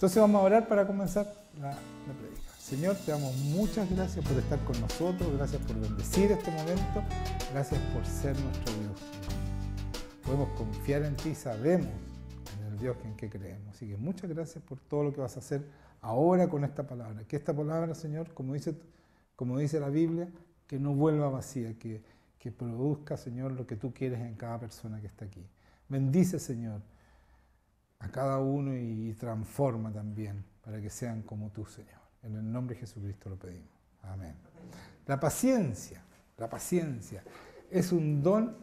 Entonces vamos a orar para comenzar la predica. Señor, te damos muchas gracias por estar con nosotros, gracias por bendecir este momento, gracias por ser nuestro Dios. Podemos confiar en ti, sabemos en el Dios en que creemos. Así que muchas gracias por todo lo que vas a hacer ahora con esta palabra. Que esta palabra, Señor, como dice la Biblia, que no vuelva vacía, que produzca, Señor, lo que tú quieres en cada persona que está aquí. Bendice, Señor, a cada uno y transforma también para que sean como tú, Señor. En el nombre de Jesucristo lo pedimos. Amén. La paciencia es un don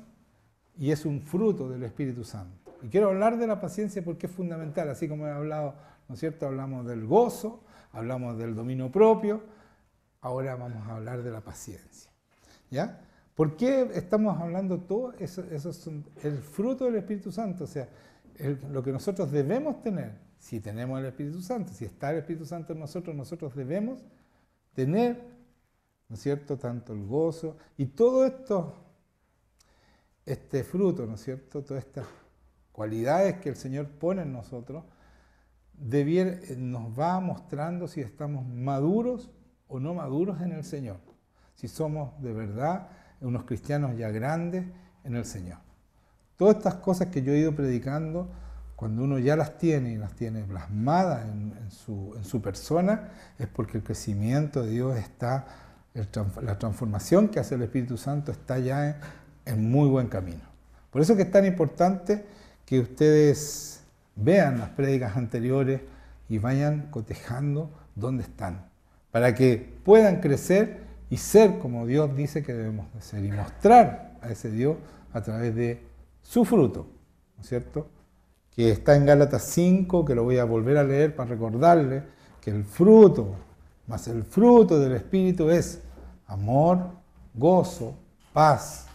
y es un fruto del Espíritu Santo. Y quiero hablar de la paciencia porque es fundamental, así como he hablado, ¿no es cierto? Hablamos del gozo, hablamos del dominio propio, ahora vamos a hablar de la paciencia. ¿Ya? ¿Por qué estamos hablando todo eso? Eso es el fruto del Espíritu Santo, o sea, lo que nosotros debemos tener. Si tenemos el Espíritu Santo, si está el Espíritu Santo en nosotros debemos tener, ¿no es cierto?, tanto el gozo y todo esto, este fruto, ¿no es cierto?, todas estas cualidades que el Señor pone en nosotros, nos va mostrando si estamos maduros o no maduros en el Señor, si somos de verdad unos cristianos ya grandes en el Señor. Todas estas cosas que yo he ido predicando, cuando uno ya las tiene y las tiene plasmadas en su persona, es porque el crecimiento de Dios está, la transformación que hace el Espíritu Santo está ya en muy buen camino. Por eso que es tan importante que ustedes vean las prédicas anteriores y vayan cotejando dónde están, para que puedan crecer y ser como Dios dice que debemos de ser y mostrar a ese Dios a través de su fruto, ¿no es cierto?, que está en Gálatas 5, que lo voy a volver a leer para recordarle que el fruto, más el fruto del Espíritu es amor, gozo, paz,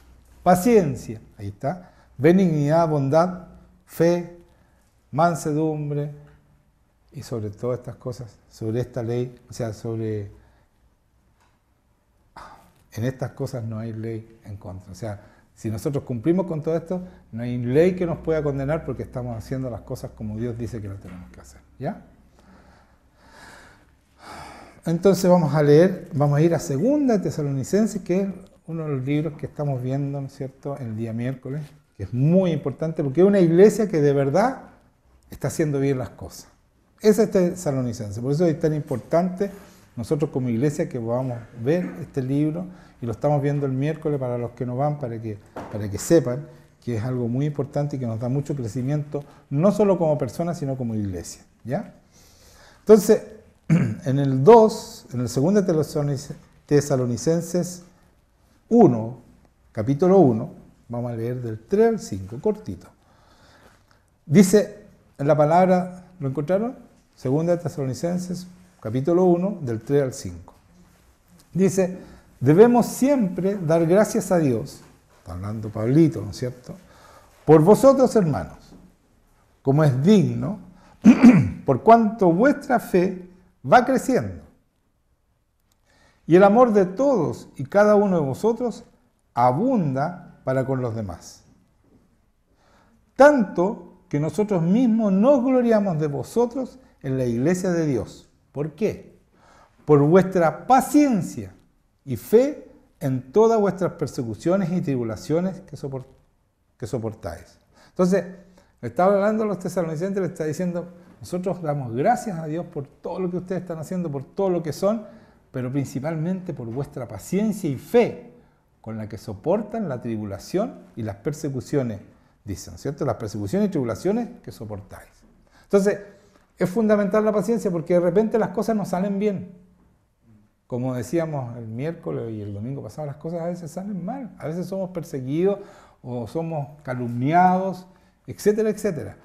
paciencia, ahí está, benignidad, bondad, fe, mansedumbre y sobre todas estas cosas, sobre esta ley, o sea, en estas cosas no hay ley en contra, o sea, si nosotros cumplimos con todo esto, no hay ley que nos pueda condenar porque estamos haciendo las cosas como Dios dice que las tenemos que hacer. ¿Ya? Entonces vamos a ir a 2 Tesalonicenses, que es uno de los libros que estamos viendo, ¿no es cierto?, el día miércoles, que es muy importante porque es una iglesia que de verdad está haciendo bien las cosas. Ese es Tesalonicenses, por eso es tan importante nosotros como iglesia que podamos ver este libro y lo estamos viendo el miércoles para los que no van, para que sepan que es algo muy importante y que nos da mucho crecimiento, no solo como personas, sino como iglesia. ¿Ya? Entonces, en el 2 Tesalonicenses 1, capítulo 1, vamos a leer del 3 al 5, cortito. Dice en la palabra, ¿lo encontraron? 2 Tesalonicenses, capítulo 1, del 3 al 5. Dice, debemos siempre dar gracias a Dios, está hablando Pablito, ¿no es cierto?, por vosotros, hermanos, como es digno, por cuanto vuestra fe va creciendo, y el amor de todos y cada uno de vosotros abunda para con los demás. Tanto que nosotros mismos nos gloriamos de vosotros en la iglesia de Dios. ¿Por qué? Por vuestra paciencia y fe en todas vuestras persecuciones y tribulaciones que soportáis. Entonces, le estaba hablando a los tesalonicenses, le está diciendo, nosotros damos gracias a Dios por todo lo que ustedes están haciendo, por todo lo que son, pero principalmente por vuestra paciencia y fe con la que soportan la tribulación y las persecuciones, dicen, ¿cierto? Las persecuciones y tribulaciones que soportáis. Entonces, es fundamental la paciencia porque de repente las cosas no salen bien. Como decíamos el miércoles y el domingo pasado, las cosas a veces salen mal. A veces somos perseguidos o somos calumniados, etcétera, etcétera.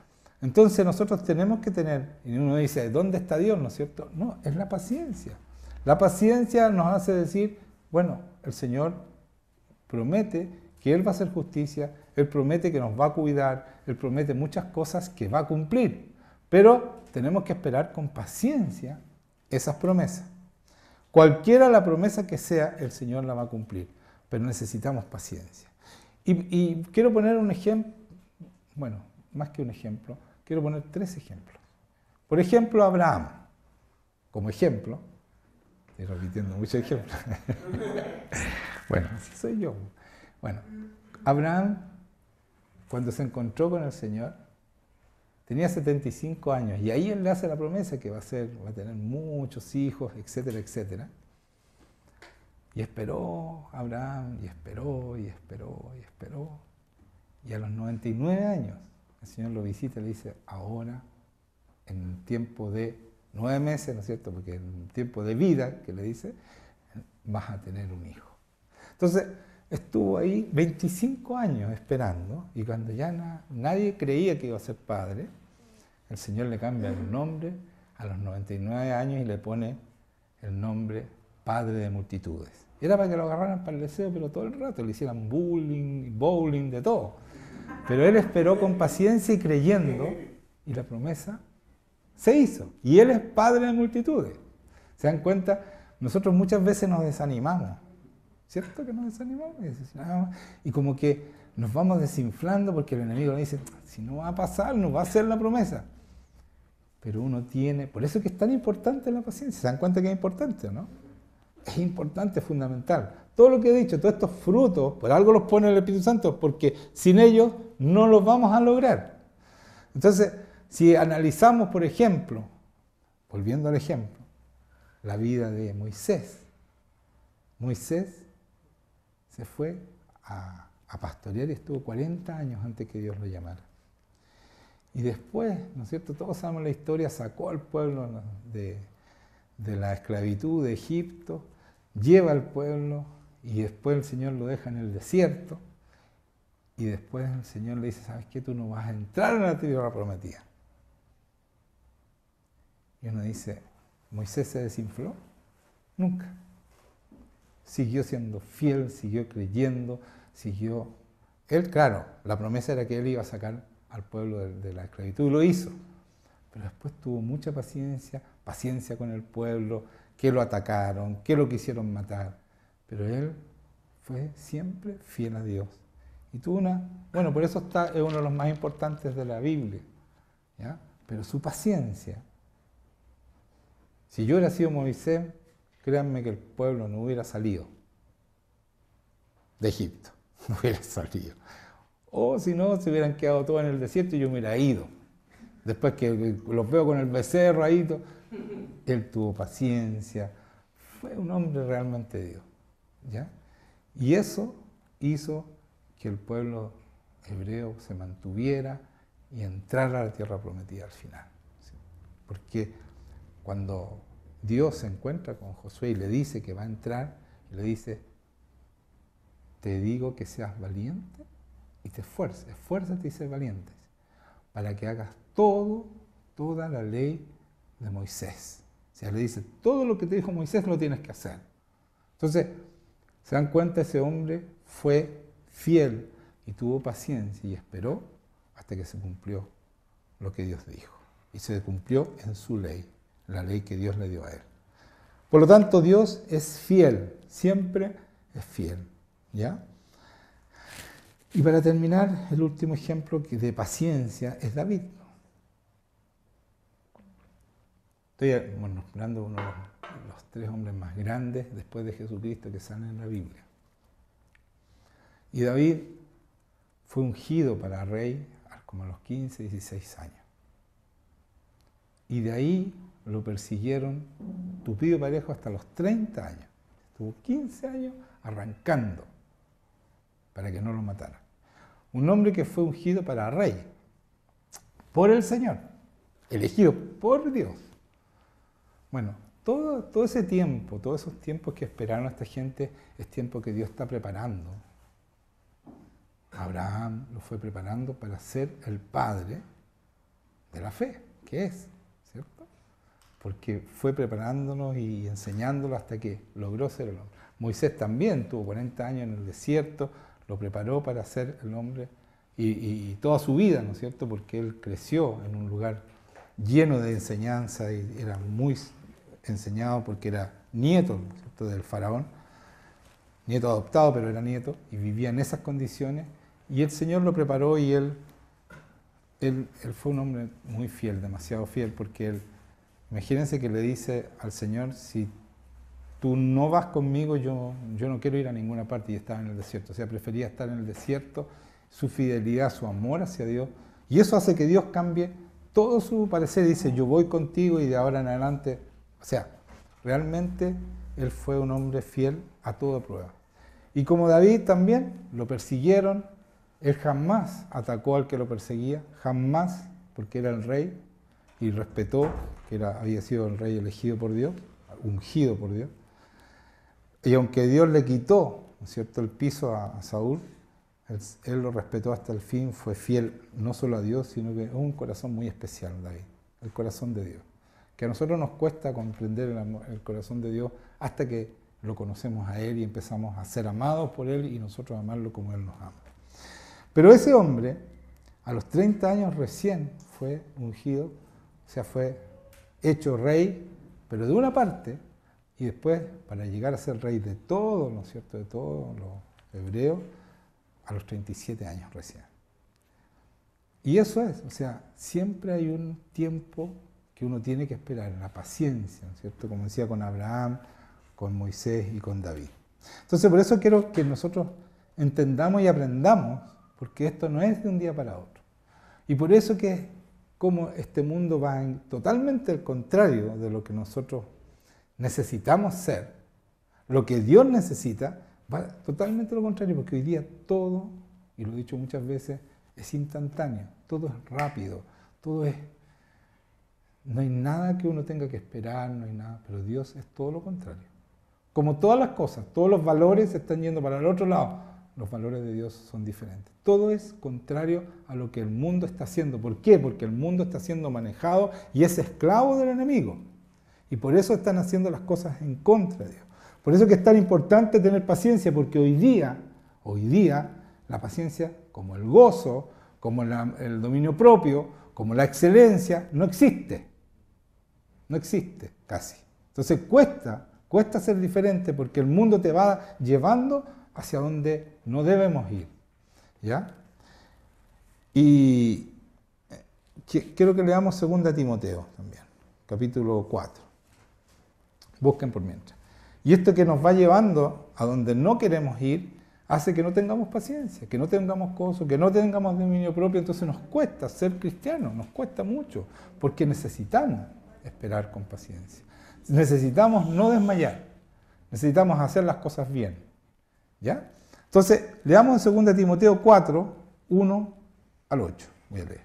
Entonces nosotros tenemos que tener, y uno dice, ¿dónde está Dios? ¿No es cierto? No, es la paciencia. La paciencia nos hace decir, bueno, el Señor promete que Él va a hacer justicia, Él promete que nos va a cuidar, Él promete muchas cosas que va a cumplir. Pero tenemos que esperar con paciencia esas promesas. Cualquiera la promesa que sea, el Señor la va a cumplir, pero necesitamos paciencia. Y quiero poner un ejemplo, bueno, más que un ejemplo, quiero poner 3 ejemplos. Por ejemplo, Abraham, como ejemplo, estoy repitiendo muchos ejemplos. Bueno, así soy yo. Bueno, Abraham, cuando se encontró con el Señor, tenía 75 años y ahí él le hace la promesa que va a tener muchos hijos, etcétera, etcétera. Y esperó Abraham, y esperó, y esperó, y esperó. Y a los 99 años, el Señor lo visita y le dice, ahora, en el tiempo de 9 meses, ¿no es cierto? Porque en el tiempo de vida, que le dice, vas a tener un hijo. Entonces, estuvo ahí 25 años esperando, y cuando ya nadie creía que iba a ser padre, el Señor le cambia el nombre a los 99 años y le pone el nombre Padre de Multitudes. Era para que lo agarraran para el deseo, pero todo el rato le hicieran bullying, bowling, de todo. Pero él esperó con paciencia y creyendo, y la promesa se hizo. Y él es Padre de multitudes. ¿Se dan cuenta? Nosotros muchas veces nos desanimamos. ¿Cierto que nos desanimamos? Y como que nos vamos desinflando porque el enemigo le dice, si no va a pasar, no va a ser la promesa. Pero uno tiene, por eso es que es tan importante la paciencia. ¿Se dan cuenta que es importante o no? Es importante, es fundamental. Todo lo que he dicho, todos estos frutos, por algo los pone el Espíritu Santo, porque sin ellos no los vamos a lograr. Entonces, si analizamos, por ejemplo, volviendo al ejemplo, la vida de Moisés. Moisés se fue a pastorear y estuvo 40 años antes que Dios lo llamara. Y después, ¿no es cierto? Todos sabemos la historia, sacó al pueblo de la esclavitud de Egipto, lleva al pueblo y después el Señor lo deja en el desierto y después el Señor le dice, ¿sabes qué? Tú no vas a entrar en la tierra prometida. Y uno dice, ¿Moisés se desinfló? Nunca. Siguió siendo fiel, siguió creyendo, siguió... Él, claro, la promesa era que él iba a sacar al pueblo de la esclavitud y lo hizo. Pero después tuvo mucha paciencia con el pueblo, que lo atacaron, que lo quisieron matar. Pero él fue siempre fiel a Dios. Y tuvo bueno, por eso es uno de los más importantes de la Biblia, ¿ya? Pero su paciencia. Si yo hubiera sido Moisés, créanme que el pueblo no hubiera salido de Egipto, no hubiera salido. O si no, se hubieran quedado todos en el desierto y yo me hubiera ido. Después que los veo con el becerro ahí, él tuvo paciencia, fue un hombre realmente de Dios, ¿ya? Y eso hizo que el pueblo hebreo se mantuviera y entrara a la tierra prometida al final. ¿Sí? Porque cuando Dios se encuentra con Josué y le dice que va a entrar, y le dice, te digo que seas valiente y te esfuerces, esfuérzate y sé valiente, para que hagas toda la ley de Moisés. O sea, le dice, todo lo que te dijo Moisés lo tienes que hacer. Entonces, se dan cuenta, ese hombre fue fiel y tuvo paciencia y esperó hasta que se cumplió lo que Dios dijo. Y se cumplió en su ley, la ley que Dios le dio a él. Por lo tanto, Dios es fiel, siempre es fiel, ¿ya? Y para terminar, el último ejemplo de paciencia es David. Estoy hablando de uno de los 3 hombres más grandes después de Jesucristo que salen en la Biblia. Y David fue ungido para rey como a los 15, 16 años. Y de ahí lo persiguieron tupido y parejo hasta los 30 años. Estuvo 15 años arrancando para que no lo mataran. Un hombre que fue ungido para rey por el Señor, elegido por Dios. Bueno, todo ese tiempo, todos esos tiempos que esperaron a esta gente, es tiempo que Dios está preparando. Abraham lo fue preparando para ser el padre de la fe, que es, ¿cierto? Porque fue preparándonos y enseñándolo hasta que logró ser el hombre. Moisés también tuvo 40 años en el desierto, lo preparó para ser el hombre y toda su vida, ¿no es cierto? Porque él creció en un lugar lleno de enseñanza y era muy enseñado porque era nieto, ¿no es cierto?, del faraón, nieto adoptado, pero era nieto, y vivía en esas condiciones, y el Señor lo preparó y él él fue un hombre muy fiel, demasiado fiel, porque él, imagínense que le dice al Señor, si tú no vas conmigo, yo no quiero ir a ninguna parte, y estaba en el desierto. O sea, prefería estar en el desierto, su fidelidad, su amor hacia Dios, y eso hace que Dios cambie todo su parecer. Dice, yo voy contigo y de ahora en adelante. O sea, realmente él fue un hombre fiel a toda prueba. Y como David también, lo persiguieron, él jamás atacó al que lo perseguía, jamás, porque era el rey, y respetó que había sido el rey elegido por Dios, ungido por Dios. Y aunque Dios le quitó, ¿no es cierto?, el piso a Saúl, él lo respetó hasta el fin, fue fiel no solo a Dios, sino que es un corazón muy especial, David, el corazón de Dios. Que a nosotros nos cuesta comprender el corazón de Dios hasta que lo conocemos a Él y empezamos a ser amados por Él y nosotros amarlo como Él nos ama. Pero ese hombre, a los 30 años recién fue ungido, o sea, fue hecho rey, pero de una parte, y después, para llegar a ser rey de todo, ¿no es cierto?, de todos los hebreos, a los 37 años recién. Y eso es, o sea, siempre hay un tiempo que uno tiene que esperar, la paciencia, ¿no es cierto?, como decía con Abraham, con Moisés y con David. Entonces, por eso quiero que nosotros entendamos y aprendamos, porque esto no es de un día para otro. Y por eso que como este mundo va totalmente al contrario de lo que nosotros necesitamos ser, lo que Dios necesita, va totalmente lo contrario, porque hoy día todo, y lo he dicho muchas veces, es instantáneo, todo es rápido, todo es... No hay nada que uno tenga que esperar, no hay nada, pero Dios es todo lo contrario. Como todas las cosas, todos los valores se están yendo para el otro lado, los valores de Dios son diferentes. Todo es contrario a lo que el mundo está haciendo. ¿Por qué? Porque el mundo está siendo manejado y es esclavo del enemigo. Y por eso están haciendo las cosas en contra de Dios. Por eso que es tan importante tener paciencia, porque hoy día, la paciencia, como el gozo, como el dominio propio, como la excelencia, no existe. No existe casi. Entonces cuesta ser diferente, porque el mundo te va llevando hacia donde no debemos ir. ¿Ya? Y quiero que leamos 2 Timoteo también, capítulo 4. Busquen por mientras. Y esto que nos va llevando a donde no queremos ir, hace que no tengamos paciencia, que no tengamos gozo, que no tengamos dominio propio. Entonces nos cuesta ser cristianos, nos cuesta mucho, porque necesitamos esperar con paciencia. Necesitamos no desmayar, necesitamos hacer las cosas bien. ¿Ya? Entonces, leamos en 2 Timoteo 4, 1 al 8. Voy a leer.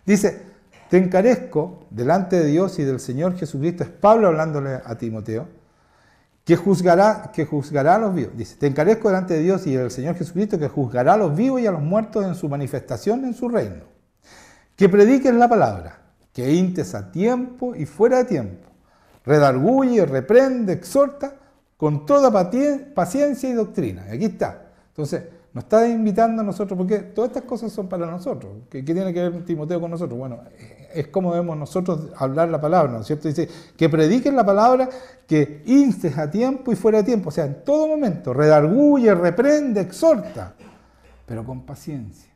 Dice, te encarezco delante de Dios y del Señor Jesucristo, es Pablo hablándole a Timoteo, que juzgará a los vivos. Dice, te encarezco delante de Dios y del Señor Jesucristo, que juzgará a los vivos y a los muertos en su manifestación en su reino. Que prediques la palabra, que instes a tiempo y fuera de tiempo. Redarguye, reprende, exhorta, con toda paciencia y doctrina. Y aquí está. Entonces, nos está invitando a nosotros, porque todas estas cosas son para nosotros. ¿Qué tiene que ver Timoteo con nosotros? Bueno, es como debemos nosotros hablar la palabra, ¿no es cierto? Dice, que prediques la palabra, que instes a tiempo y fuera de tiempo. O sea, en todo momento, redarguye, reprende, exhorta, pero con paciencia.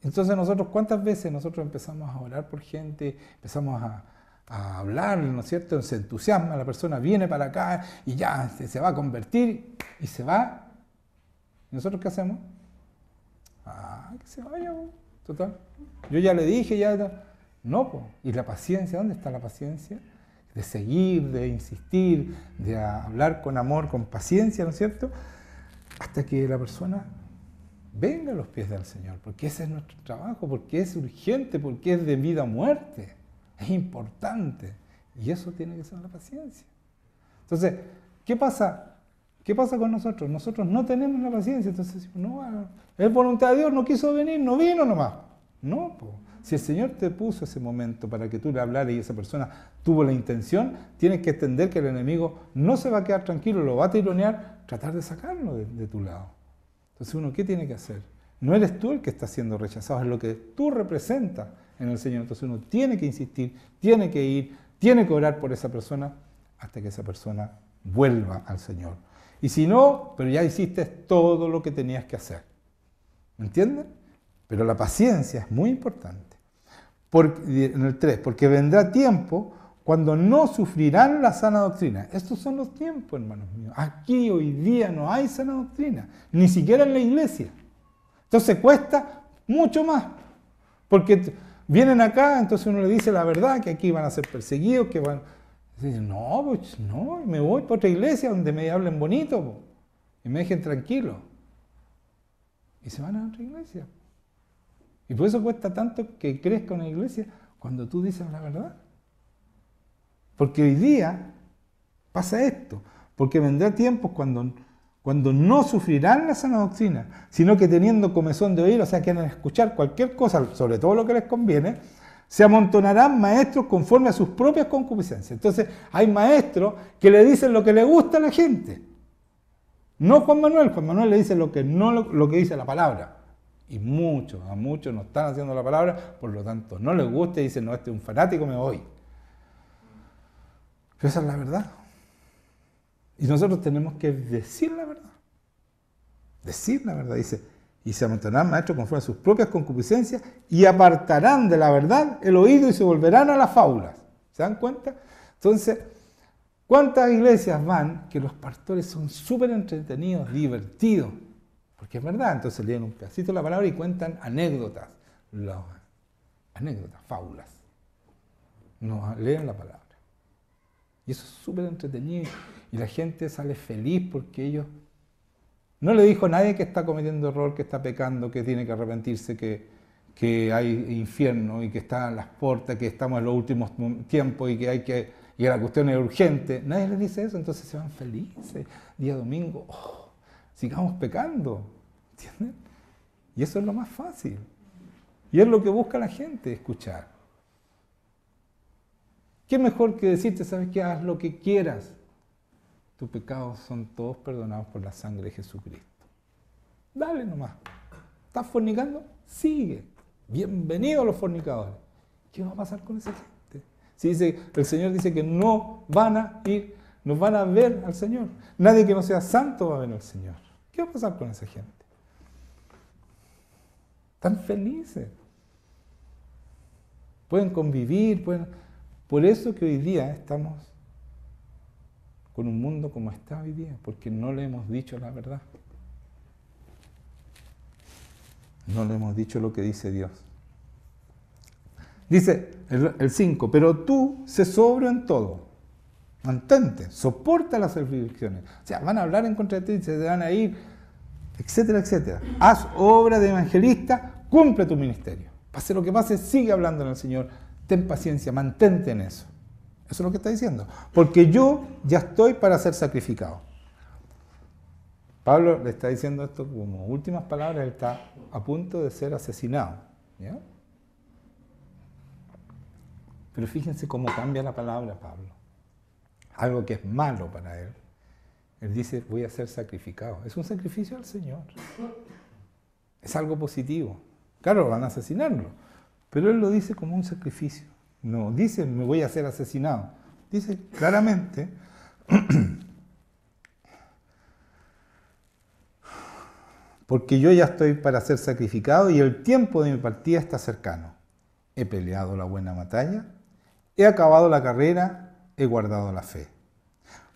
Entonces nosotros, ¿cuántas veces nosotros empezamos a orar por gente, empezamos a hablar, ¿no es cierto? Se entusiasma, la persona viene para acá y ya se va a convertir y se va. ¿Y nosotros qué hacemos? Que se vaya, total. Yo ya le dije, ya. No, pues. ¿Y la paciencia? ¿Dónde está la paciencia? De seguir, de insistir, de hablar con amor, con paciencia, ¿no es cierto? Hasta que la persona venga a los pies del Señor, porque ese es nuestro trabajo, porque es urgente, porque es de vida o muerte. Es importante. Y eso tiene que ser la paciencia. Entonces, ¿qué pasa? ¿Qué pasa con nosotros? Nosotros no tenemos la paciencia. Entonces, no, es voluntad de Dios, no quiso venir, no vino nomás. No, po. Si el Señor te puso ese momento para que tú le hablaras y esa persona tuvo la intención, tienes que entender que el enemigo no se va a quedar tranquilo, lo va a tironear, tratar de sacarlo de tu lado. Entonces, uno, ¿qué tiene que hacer? No eres tú el que está siendo rechazado, es lo que tú representas en el Señor. Entonces uno tiene que insistir, tiene que ir, tiene que orar por esa persona hasta que esa persona vuelva al Señor. Y si no, pero ya hiciste todo lo que tenías que hacer. ¿Me entienden? Pero la paciencia es muy importante. En el 3, porque vendrá tiempo cuando no sufrirán la sana doctrina. Estos son los tiempos, hermanos míos. Aquí hoy día no hay sana doctrina, ni siquiera en la iglesia. Entonces cuesta mucho más, porque vienen acá, entonces uno le dice la verdad, que aquí van a ser perseguidos, que van... Dicen, no, pues no, me voy para otra iglesia donde me hablen bonito, pues, y me dejen tranquilo. Y se van a otra iglesia. Y por eso cuesta tanto que crezca una iglesia cuando tú dices la verdad. Porque hoy día pasa esto, porque vendrá tiempos cuando no sufrirán la sana doctrina, sino que teniendo comezón de oír, o sea, quieren escuchar cualquier cosa, sobre todo lo que les conviene, se amontonarán maestros conforme a sus propias concupiscencias. Entonces, hay maestros que le dicen lo que le gusta a la gente. No Juan Manuel le dice lo que dice la palabra. Y a muchos no están haciendo la palabra, por lo tanto no les gusta y dicen, no, este es un fanático, me voy. Pero esa es la verdad. Y nosotros tenemos que decir la verdad. Decir la verdad, dice, y se amontonarán maestros conforme a sus propias concupiscencias y apartarán de la verdad el oído y se volverán a las fábulas. ¿Se dan cuenta? Entonces, ¿cuántas iglesias van que los pastores son súper entretenidos, divertidos? Porque es verdad, entonces leen un pedacito de la palabra y cuentan anécdotas, fábulas. No leen la palabra. Y eso es súper entretenido y la gente sale feliz porque ellos... No le dijo a nadie que está cometiendo error, que está pecando, que tiene que arrepentirse, que hay infierno y que está en las puertas, que estamos en los últimos tiempos y que la cuestión es urgente. Nadie les dice eso, entonces se van felices. Día domingo, sigamos pecando. ¿Entienden? Y eso es lo más fácil. Y es lo que busca la gente, escuchar. ¿Qué mejor que decirte, sabes qué? Haz lo que quieras. Tus pecados son todos perdonados por la sangre de Jesucristo. Dale nomás. ¿Estás fornicando? Sigue. Bienvenidos los fornicadores. ¿Qué va a pasar con esa gente? Si el Señor dice que no van a ir, nos van a ver al Señor. Nadie que no sea santo va a ver al Señor. ¿Qué va a pasar con esa gente? Están felices. Pueden convivir, Por eso que hoy día estamos con un mundo como está hoy día, porque no le hemos dicho la verdad. No le hemos dicho lo que dice Dios. Dice el 5, pero tú sé sobrio en todo. Mantente, soporta las aflicciones. O sea, van a hablar en contra de ti, se van a ir, etcétera, etcétera. Haz obra de evangelista, cumple tu ministerio. Pase lo que pase, sigue hablando en el Señor. Ten paciencia, mantente en eso. Eso es lo que está diciendo. Porque yo ya estoy para ser sacrificado. Pablo le está diciendo esto como últimas palabras, él está a punto de ser asesinado. ¿Ya? Pero fíjense cómo cambia la palabra Pablo. Algo que es malo para él. Él dice, voy a ser sacrificado. Es un sacrificio al Señor. Es algo positivo. Claro, van a asesinarlo. Pero él lo dice como un sacrificio. No dice, me voy a ser asesinado. Dice claramente, porque yo ya estoy para ser sacrificado y el tiempo de mi partida está cercano. He peleado la buena batalla, he acabado la carrera, he guardado la fe.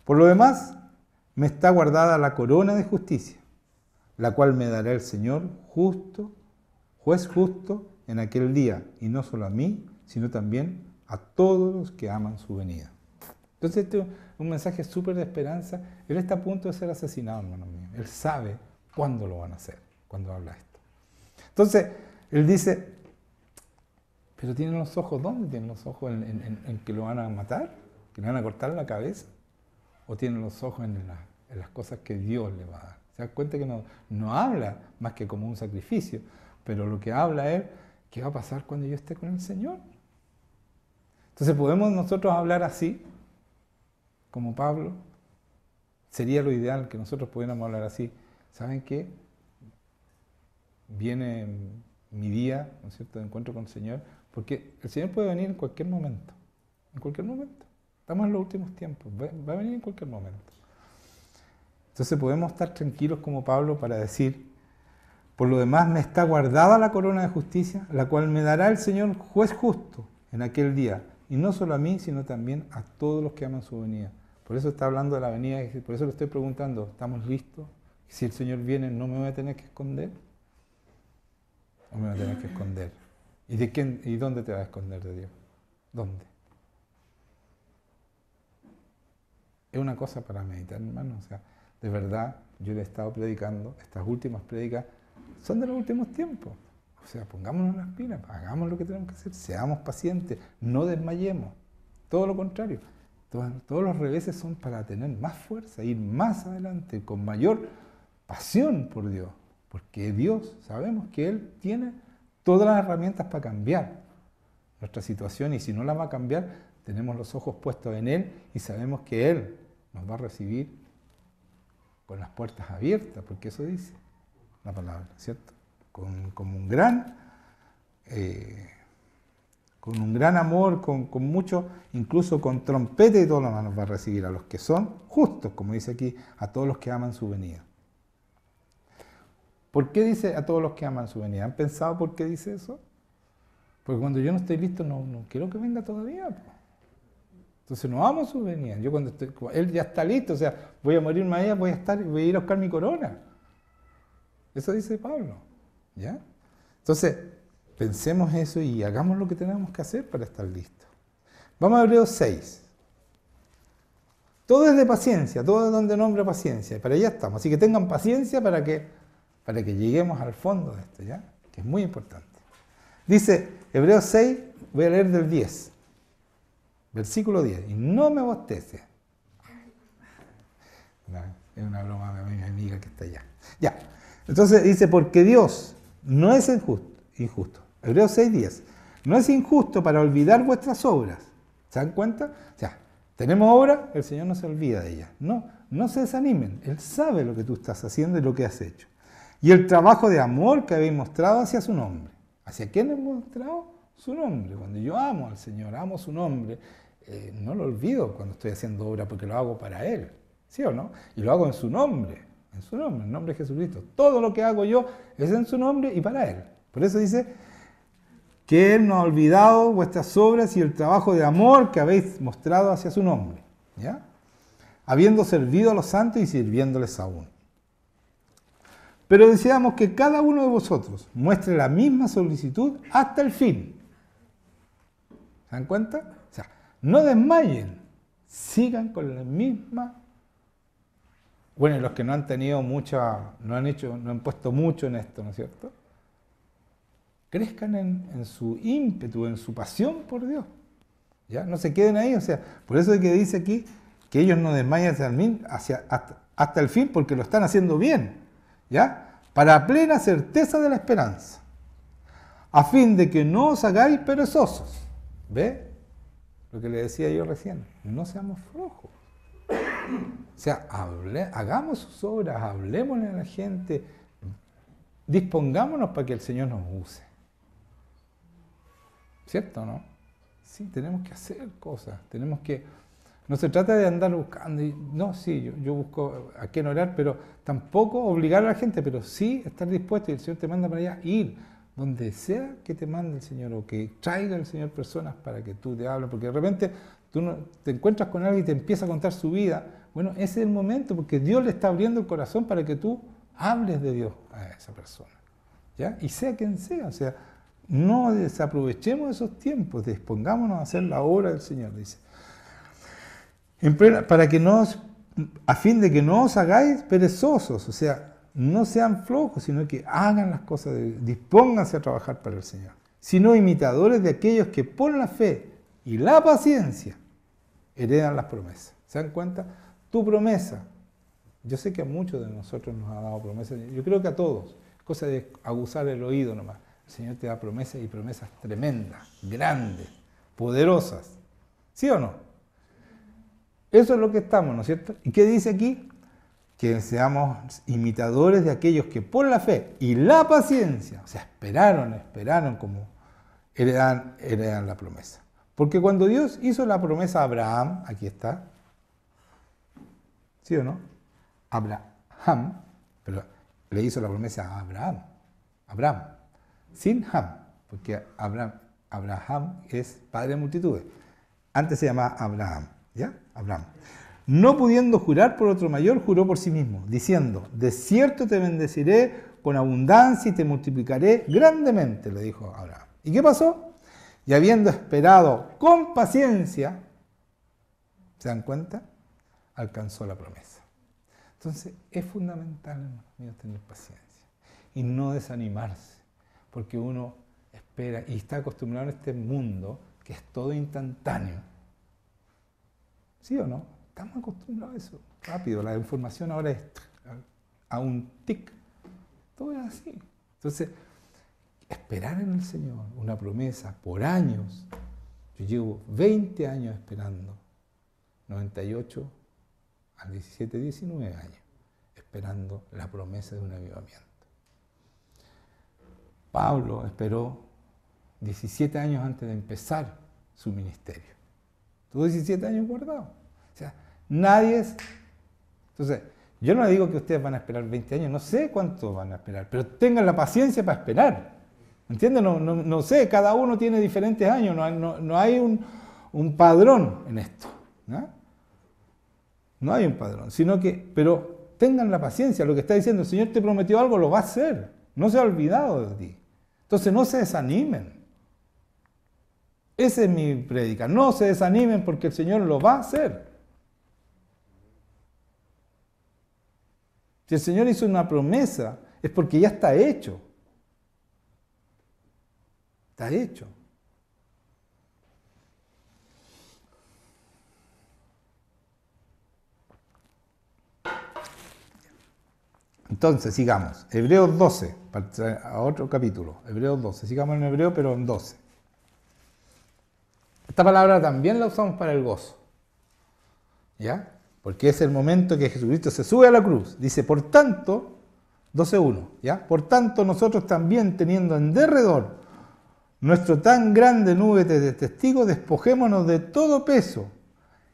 Por lo demás, me está guardada la corona de justicia, la cual me dará el Señor justo, juez justo, en aquel día, y no solo a mí, sino también a todos los que aman su venida. Entonces este es un mensaje súper de esperanza. Él está a punto de ser asesinado, hermano mío. Él sabe cuándo lo van a hacer, cuando habla esto. Entonces, él dice, pero tienen los ojos, ¿dónde tienen los ojos? ¿En que lo van a matar? ¿Que le van a cortar la cabeza? ¿O tienen los ojos en las cosas que Dios le va a dar? ¿Se dan cuenta que no habla más que como un sacrificio? Pero lo que habla es, ¿qué va a pasar cuando yo esté con el Señor? Entonces, ¿podemos nosotros hablar así, como Pablo? Sería lo ideal que nosotros pudiéramos hablar así. ¿Saben qué? Viene mi día, ¿no es cierto?, de encuentro con el Señor, porque el Señor puede venir en cualquier momento. En cualquier momento. Estamos en los últimos tiempos. Va a venir en cualquier momento. Entonces, podemos estar tranquilos como Pablo para decir, Por lo demás me está guardada la corona de justicia, la cual me dará el Señor juez justo en aquel día, y no solo a mí, sino también a todos los que aman su venida. Por eso está hablando de la venida, y por eso le estoy preguntando, ¿estamos listos? Si el Señor viene, ¿no me voy a tener que esconder? ¿O me voy a tener que esconder? ¿Y de quién? ¿Y dónde te vas a esconder de Dios? ¿Dónde? Es una cosa para meditar, hermano. O sea, de verdad, yo le he estado predicando, estas últimas prédicas son de los últimos tiempos. O sea, pongámonos las pilas, hagamos lo que tenemos que hacer, seamos pacientes, no desmayemos. Todo lo contrario, todos los reveses son para tener más fuerza, ir más adelante, con mayor pasión por Dios. Porque Dios, sabemos que Él tiene todas las herramientas para cambiar nuestra situación, y si no la va a cambiar, tenemos los ojos puestos en Él y sabemos que Él nos va a recibir con las puertas abiertas, porque eso dice la palabra, ¿cierto? Con un gran amor, con mucho, incluso con trompeta y todo lo demás nos va a recibir a los que son justos, como dice aquí, a todos los que aman su venida. ¿Por qué dice a todos los que aman su venida? ¿Han pensado por qué dice eso? Porque cuando yo no estoy listo, no quiero que venga todavía. Entonces no amo su venida. Yo cuando Él ya está listo, o sea, voy a morir mañana, voy a ir a buscar mi corona. Eso dice Pablo, ¿ya? Entonces, pensemos eso y hagamos lo que tenemos que hacer para estar listos. Vamos a Hebreos 6. Todo es de paciencia, todo es donde nombra paciencia. Para allá estamos. Así que tengan paciencia para que lleguemos al fondo de esto, ¿ya? Que es muy importante. Dice, Hebreos 6, voy a leer del 10. Versículo 10. Y no me bostece. Es una broma de mi amiga que está allá. Ya. Entonces dice, porque Dios no es injusto. Hebreos 6, 10. No es injusto para olvidar vuestras obras. ¿Se dan cuenta? O sea, tenemos obras, el Señor no se olvida de ellas. No se desanimen. Él sabe lo que tú estás haciendo y lo que has hecho. Y el trabajo de amor que habéis mostrado hacia su nombre. ¿Hacia quién hemos mostrado? Su nombre. Cuando yo amo al Señor, amo su nombre, no lo olvido cuando estoy haciendo obra porque lo hago para Él. ¿Sí o no? Y lo hago en su nombre, en el nombre de Jesucristo. Todo lo que hago yo es en su nombre y para Él. Por eso dice que Él no ha olvidado vuestras obras y el trabajo de amor que habéis mostrado hacia su nombre. ¿Ya? Habiendo servido a los santos y sirviéndoles aún. Pero deseamos que cada uno de vosotros muestre la misma solicitud hasta el fin. ¿Se dan cuenta? O sea, no desmayen, sigan con la misma. Bueno, y los que no han tenido no han puesto mucho en esto, ¿no es cierto? Crezcan en su ímpetu, en su pasión por Dios. ¿Ya? No se queden ahí, o sea, por eso es que dice aquí que ellos no desmayan hasta el fin, porque lo están haciendo bien. ¿Ya? Para plena certeza de la esperanza, a fin de que no os hagáis perezosos. ¿Ve? Lo que le decía yo recién, no seamos flojos. O sea, hagamos sus obras, hablemosle a la gente, dispongámonos para que el Señor nos use. ¿Cierto o no? Sí, tenemos que hacer cosas, no se trata de andar buscando, yo busco a quién orar, pero tampoco obligar a la gente, pero sí estar dispuesto, y el Señor te manda para allá, ir donde sea que te mande el Señor, o que traiga el Señor personas para que tú te hables, porque de repente tú te encuentras con alguien y te empieza a contar su vida. Bueno, ese es el momento, porque Dios le está abriendo el corazón para que tú hables de Dios a esa persona, ¿ya? Y sea quien sea, o sea, no desaprovechemos esos tiempos, dispongámonos a hacer la obra del Señor, dice. A fin de que no os hagáis perezosos, o sea, no sean flojos, sino que hagan las cosas, dispónganse a trabajar para el Señor, sino imitadores de aquellos que por la fe y la paciencia heredan las promesas. ¿Se dan cuenta? Tu promesa, yo sé que a muchos de nosotros nos ha dado promesas, yo creo que a todos, cosa de aguzar el oído nomás. El Señor te da promesas y promesas tremendas, grandes, poderosas. ¿Sí o no? Eso es lo que estamos, ¿no es cierto? ¿Y qué dice aquí? Que seamos imitadores de aquellos que por la fe y la paciencia, o sea, esperaron como heredan la promesa. Porque cuando Dios hizo la promesa a Abraham, aquí está, ¿sí o no? Abraham, pero le hizo la promesa a Abraham, Abraham, sin Ham, porque Abraham es padre de multitudes. Antes se llamaba Abraham, ¿ya? Abraham. No pudiendo jurar por otro mayor, juró por sí mismo, diciendo, de cierto te bendeciré con abundancia y te multiplicaré grandemente, le dijo Abraham. ¿Y qué pasó? Y habiendo esperado con paciencia, ¿se dan cuenta? Alcanzó la promesa. Entonces, es fundamental, hermanos, tener paciencia y no desanimarse, porque uno espera y está acostumbrado en este mundo que es todo instantáneo. ¿Sí o no? Estamos acostumbrados a eso. Rápido, la información ahora es a un tic. Todo es así. Entonces, esperar en el Señor una promesa por años. Yo llevo 20 años esperando. 98 a 17, 19 años, esperando la promesa de un avivamiento. Pablo esperó 17 años antes de empezar su ministerio. Tuvo 17 años guardado. O sea, nadie es... Entonces, yo no le digo que ustedes van a esperar 20 años, no sé cuánto van a esperar, pero tengan la paciencia para esperar. ¿Entienden? No sé, cada uno tiene diferentes años, no hay un padrón en esto. No hay un padrón, sino que, pero tengan la paciencia, lo que está diciendo, el Señor te prometió algo, lo va a hacer, no se ha olvidado de ti. Entonces no se desanimen. Esa es mi prédica, no se desanimen porque el Señor lo va a hacer. Si el Señor hizo una promesa, es porque ya está hecho. Está hecho. Entonces, sigamos. Hebreos 12, a otro capítulo. Hebreos 12. Sigamos en Hebreo, pero en 12. Esta palabra también la usamos para el gozo. ¿Ya? Porque es el momento que Jesucristo se sube a la cruz. Dice, por tanto, 12.1, ¿ya? Por tanto, nosotros también, teniendo en derredor nuestro tan grande nube de testigos, despojémonos de todo peso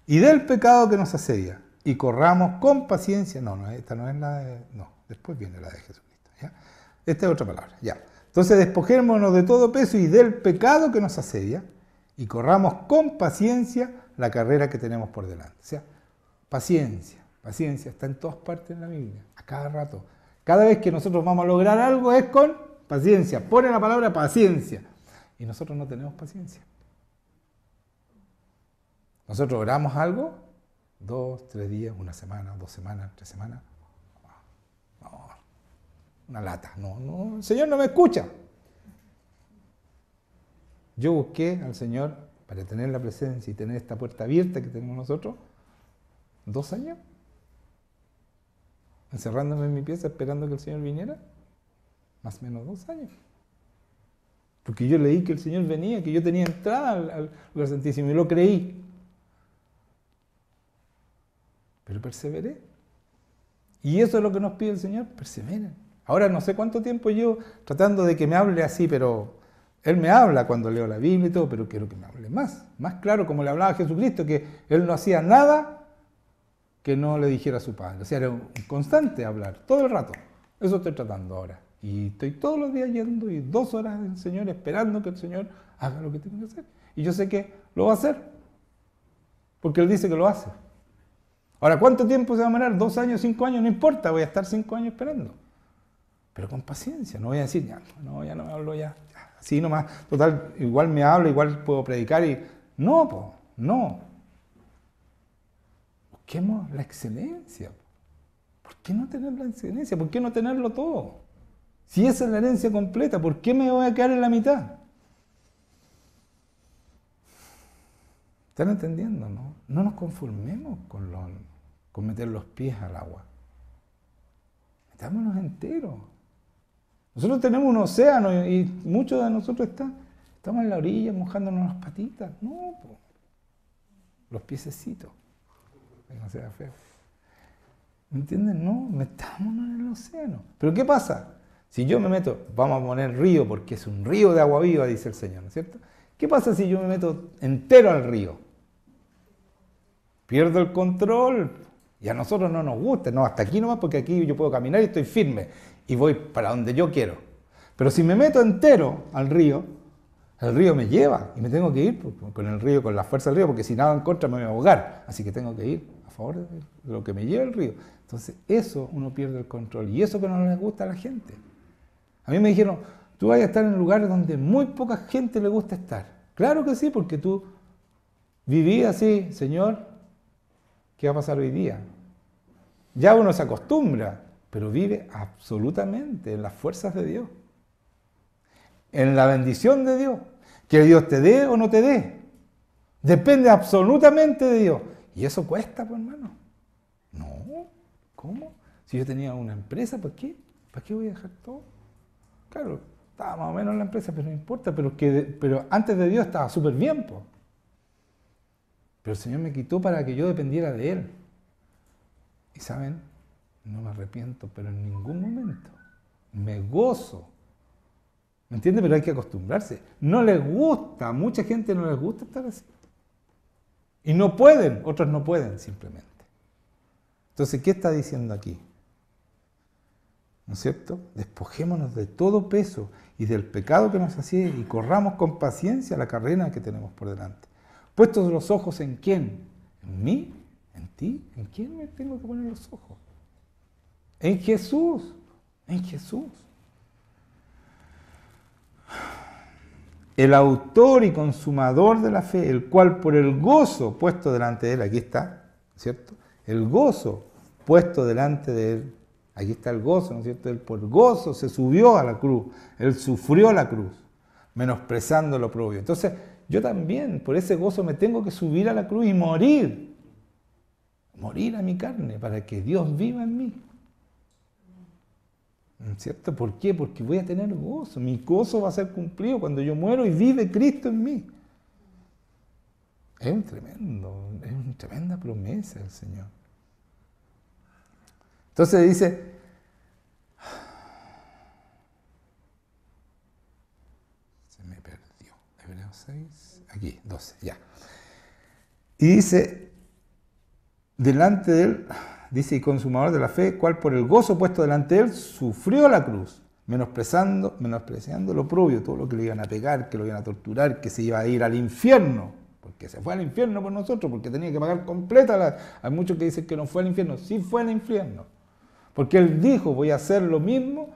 y del pecado que nos asedia, y corramos con paciencia. No, esta no es la de... No, después viene la de Jesucristo, ¿ya? Esta es otra palabra, ya. Entonces, despojémonos de todo peso y del pecado que nos asedia, y corramos con paciencia la carrera que tenemos por delante. O sea, paciencia está en todas partes en la Biblia, a cada rato. Cada vez que nosotros vamos a lograr algo es con paciencia. Pone la palabra paciencia. Y nosotros no tenemos paciencia. Nosotros oramos algo, 2, 3 días, 1 semana, 2 semanas, 3 semanas. No, una lata. No, el Señor no me escucha. Yo busqué al Señor para tener la presencia y tener esta puerta abierta que tenemos nosotros, 2 años. Encerrándome en mi pieza esperando que el Señor viniera. Más o menos 2 años. Porque yo leí que el Señor venía, que yo tenía entrada al lugar santísimo y lo creí. Pero perseveré. Y eso es lo que nos pide el Señor, perseveren. Ahora no sé cuánto tiempo llevo tratando de que me hable así, pero Él me habla cuando leo la Biblia y todo, pero quiero que me hable más claro, como le hablaba a Jesucristo, que Él no hacía nada que no le dijera a su Padre. O sea, era un constante hablar, todo el rato. Eso estoy tratando ahora. Y estoy todos los días yendo y 2 horas del Señor esperando que el Señor haga lo que tiene que hacer. Y yo sé que lo va a hacer, porque Él dice que lo hace. Ahora, ¿cuánto tiempo se va a demorar? 2 años, 5 años, no importa, voy a estar 5 años esperando. Pero con paciencia, no voy a decir, ya no me hablo ya. Así nomás, total, igual me hablo, igual puedo predicar y... No. Busquemos la excelencia. ¿Por qué no tener la excelencia? ¿Por qué no tenerlo todo? Si esa es la herencia completa, ¿por qué me voy a quedar en la mitad? ¿Están entendiendo, no? No nos conformemos con meter los pies al agua. Metámonos enteros. Nosotros tenemos un océano y muchos de nosotros estamos en la orilla mojándonos las patitas. No, los piececitos. Que no sea feo. ¿Me entienden? No, metámonos en el océano. ¿Pero qué pasa? Si yo me meto, vamos a poner río porque es un río de agua viva, dice el Señor, ¿no es cierto? ¿Qué pasa si yo me meto entero al río? Pierdo el control. Y a nosotros no nos gusta. No, hasta aquí nomás porque aquí yo puedo caminar y estoy firme. Y voy para donde yo quiero. Pero si me meto entero al río, el río me lleva y me tengo que ir con el río, con la fuerza del río, porque si nado en contra me voy a ahogar. Así que tengo que ir a favor de lo que me lleva el río. Entonces, eso uno pierde el control. Y eso que no les gusta a la gente. A mí me dijeron, tú vas a estar en lugares donde muy poca gente le gusta estar. Claro que sí, porque tú vivías así, Señor, ¿qué va a pasar hoy día? Ya uno se acostumbra, pero vive absolutamente en las fuerzas de Dios. En la bendición de Dios. Que Dios te dé o no te dé. Depende absolutamente de Dios. Y eso cuesta, pues, hermano. No, ¿cómo? Si yo tenía una empresa, ¿para qué? ¿Para qué voy a dejar todo? Claro, estaba más o menos en la empresa, pero no importa. Pero antes de Dios estaba súper bien, pues. Pero el Señor me quitó para que yo dependiera de Él. Y ¿saben? No me arrepiento, pero en ningún momento. Me gozo. ¿Me entiendes? Pero hay que acostumbrarse. No les gusta, a mucha gente no les gusta estar así. Y no pueden, otros no pueden simplemente. Entonces, ¿qué está diciendo aquí? ¿No es cierto? Despojémonos de todo peso y del pecado que nos hacía y corramos con paciencia la carrera que tenemos por delante. Puestos los ojos en quién, en mí, en ti, ¿en quién me tengo que poner los ojos? En Jesús, en Jesús. El autor y consumador de la fe, el cual por el gozo puesto delante de él, aquí está, ¿cierto? El gozo puesto delante de él, aquí está el gozo, ¿no es cierto? Él por gozo se subió a la cruz, él sufrió la cruz, menosprezando lo propio. Entonces, yo también, por ese gozo, me tengo que subir a la cruz y morir a mi carne, para que Dios viva en mí. ¿Cierto? ¿Por qué? Porque voy a tener gozo. Mi gozo va a ser cumplido cuando yo muero y vive Cristo en mí. Es una tremenda promesa del Señor. Entonces dice, se me perdió, Hebreos 6, aquí, 12, ya. Y dice, delante de él, dice, y consumador de la fe, cual por el gozo puesto delante de él, sufrió la cruz, menospreciando lo propio, todo lo que le iban a pegar, que lo iban a torturar, que se iba a ir al infierno, porque se fue al infierno por nosotros, porque tenía que pagar completa hay muchos que dicen que no fue al infierno, sí fue al infierno, porque él dijo, voy a hacer lo mismo,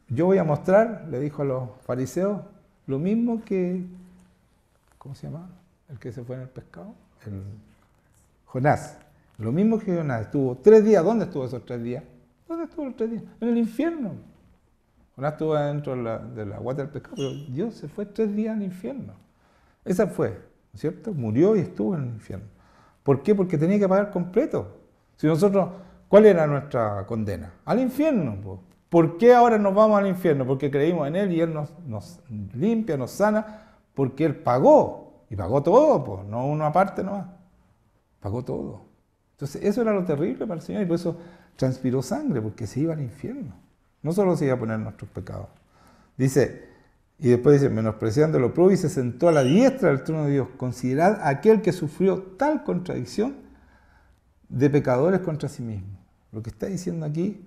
yo voy a mostrar, le dijo a los fariseos, lo mismo que, ¿cómo se llama? El que se fue en el pescado, Jonás. Lo mismo que Jonás, estuvo 3 días. ¿Dónde estuvo esos 3 días? ¿Dónde estuvo los 3 días? En el infierno. Jonás estuvo dentro de la guata del pescado, pero Dios se fue 3 días al infierno. Esa fue, ¿no es cierto? Murió y estuvo en el infierno. ¿Por qué? Porque tenía que pagar completo. Si nosotros, ¿cuál era nuestra condena? Al infierno. ¿Por qué ahora nos vamos al infierno? Porque creímos en Él y Él nos limpia, nos sana, porque Él pagó. Y pagó todo, no una parte nomás. Pagó todo. Entonces, eso era lo terrible para el Señor y por eso transpiró sangre, porque se iba al infierno. No solo se iba a poner nuestros pecados. Dice, y después dice, menospreciando lo propio y se sentó a la diestra del trono de Dios. Considerad aquel que sufrió tal contradicción de pecadores contra sí mismo. Lo que está diciendo aquí,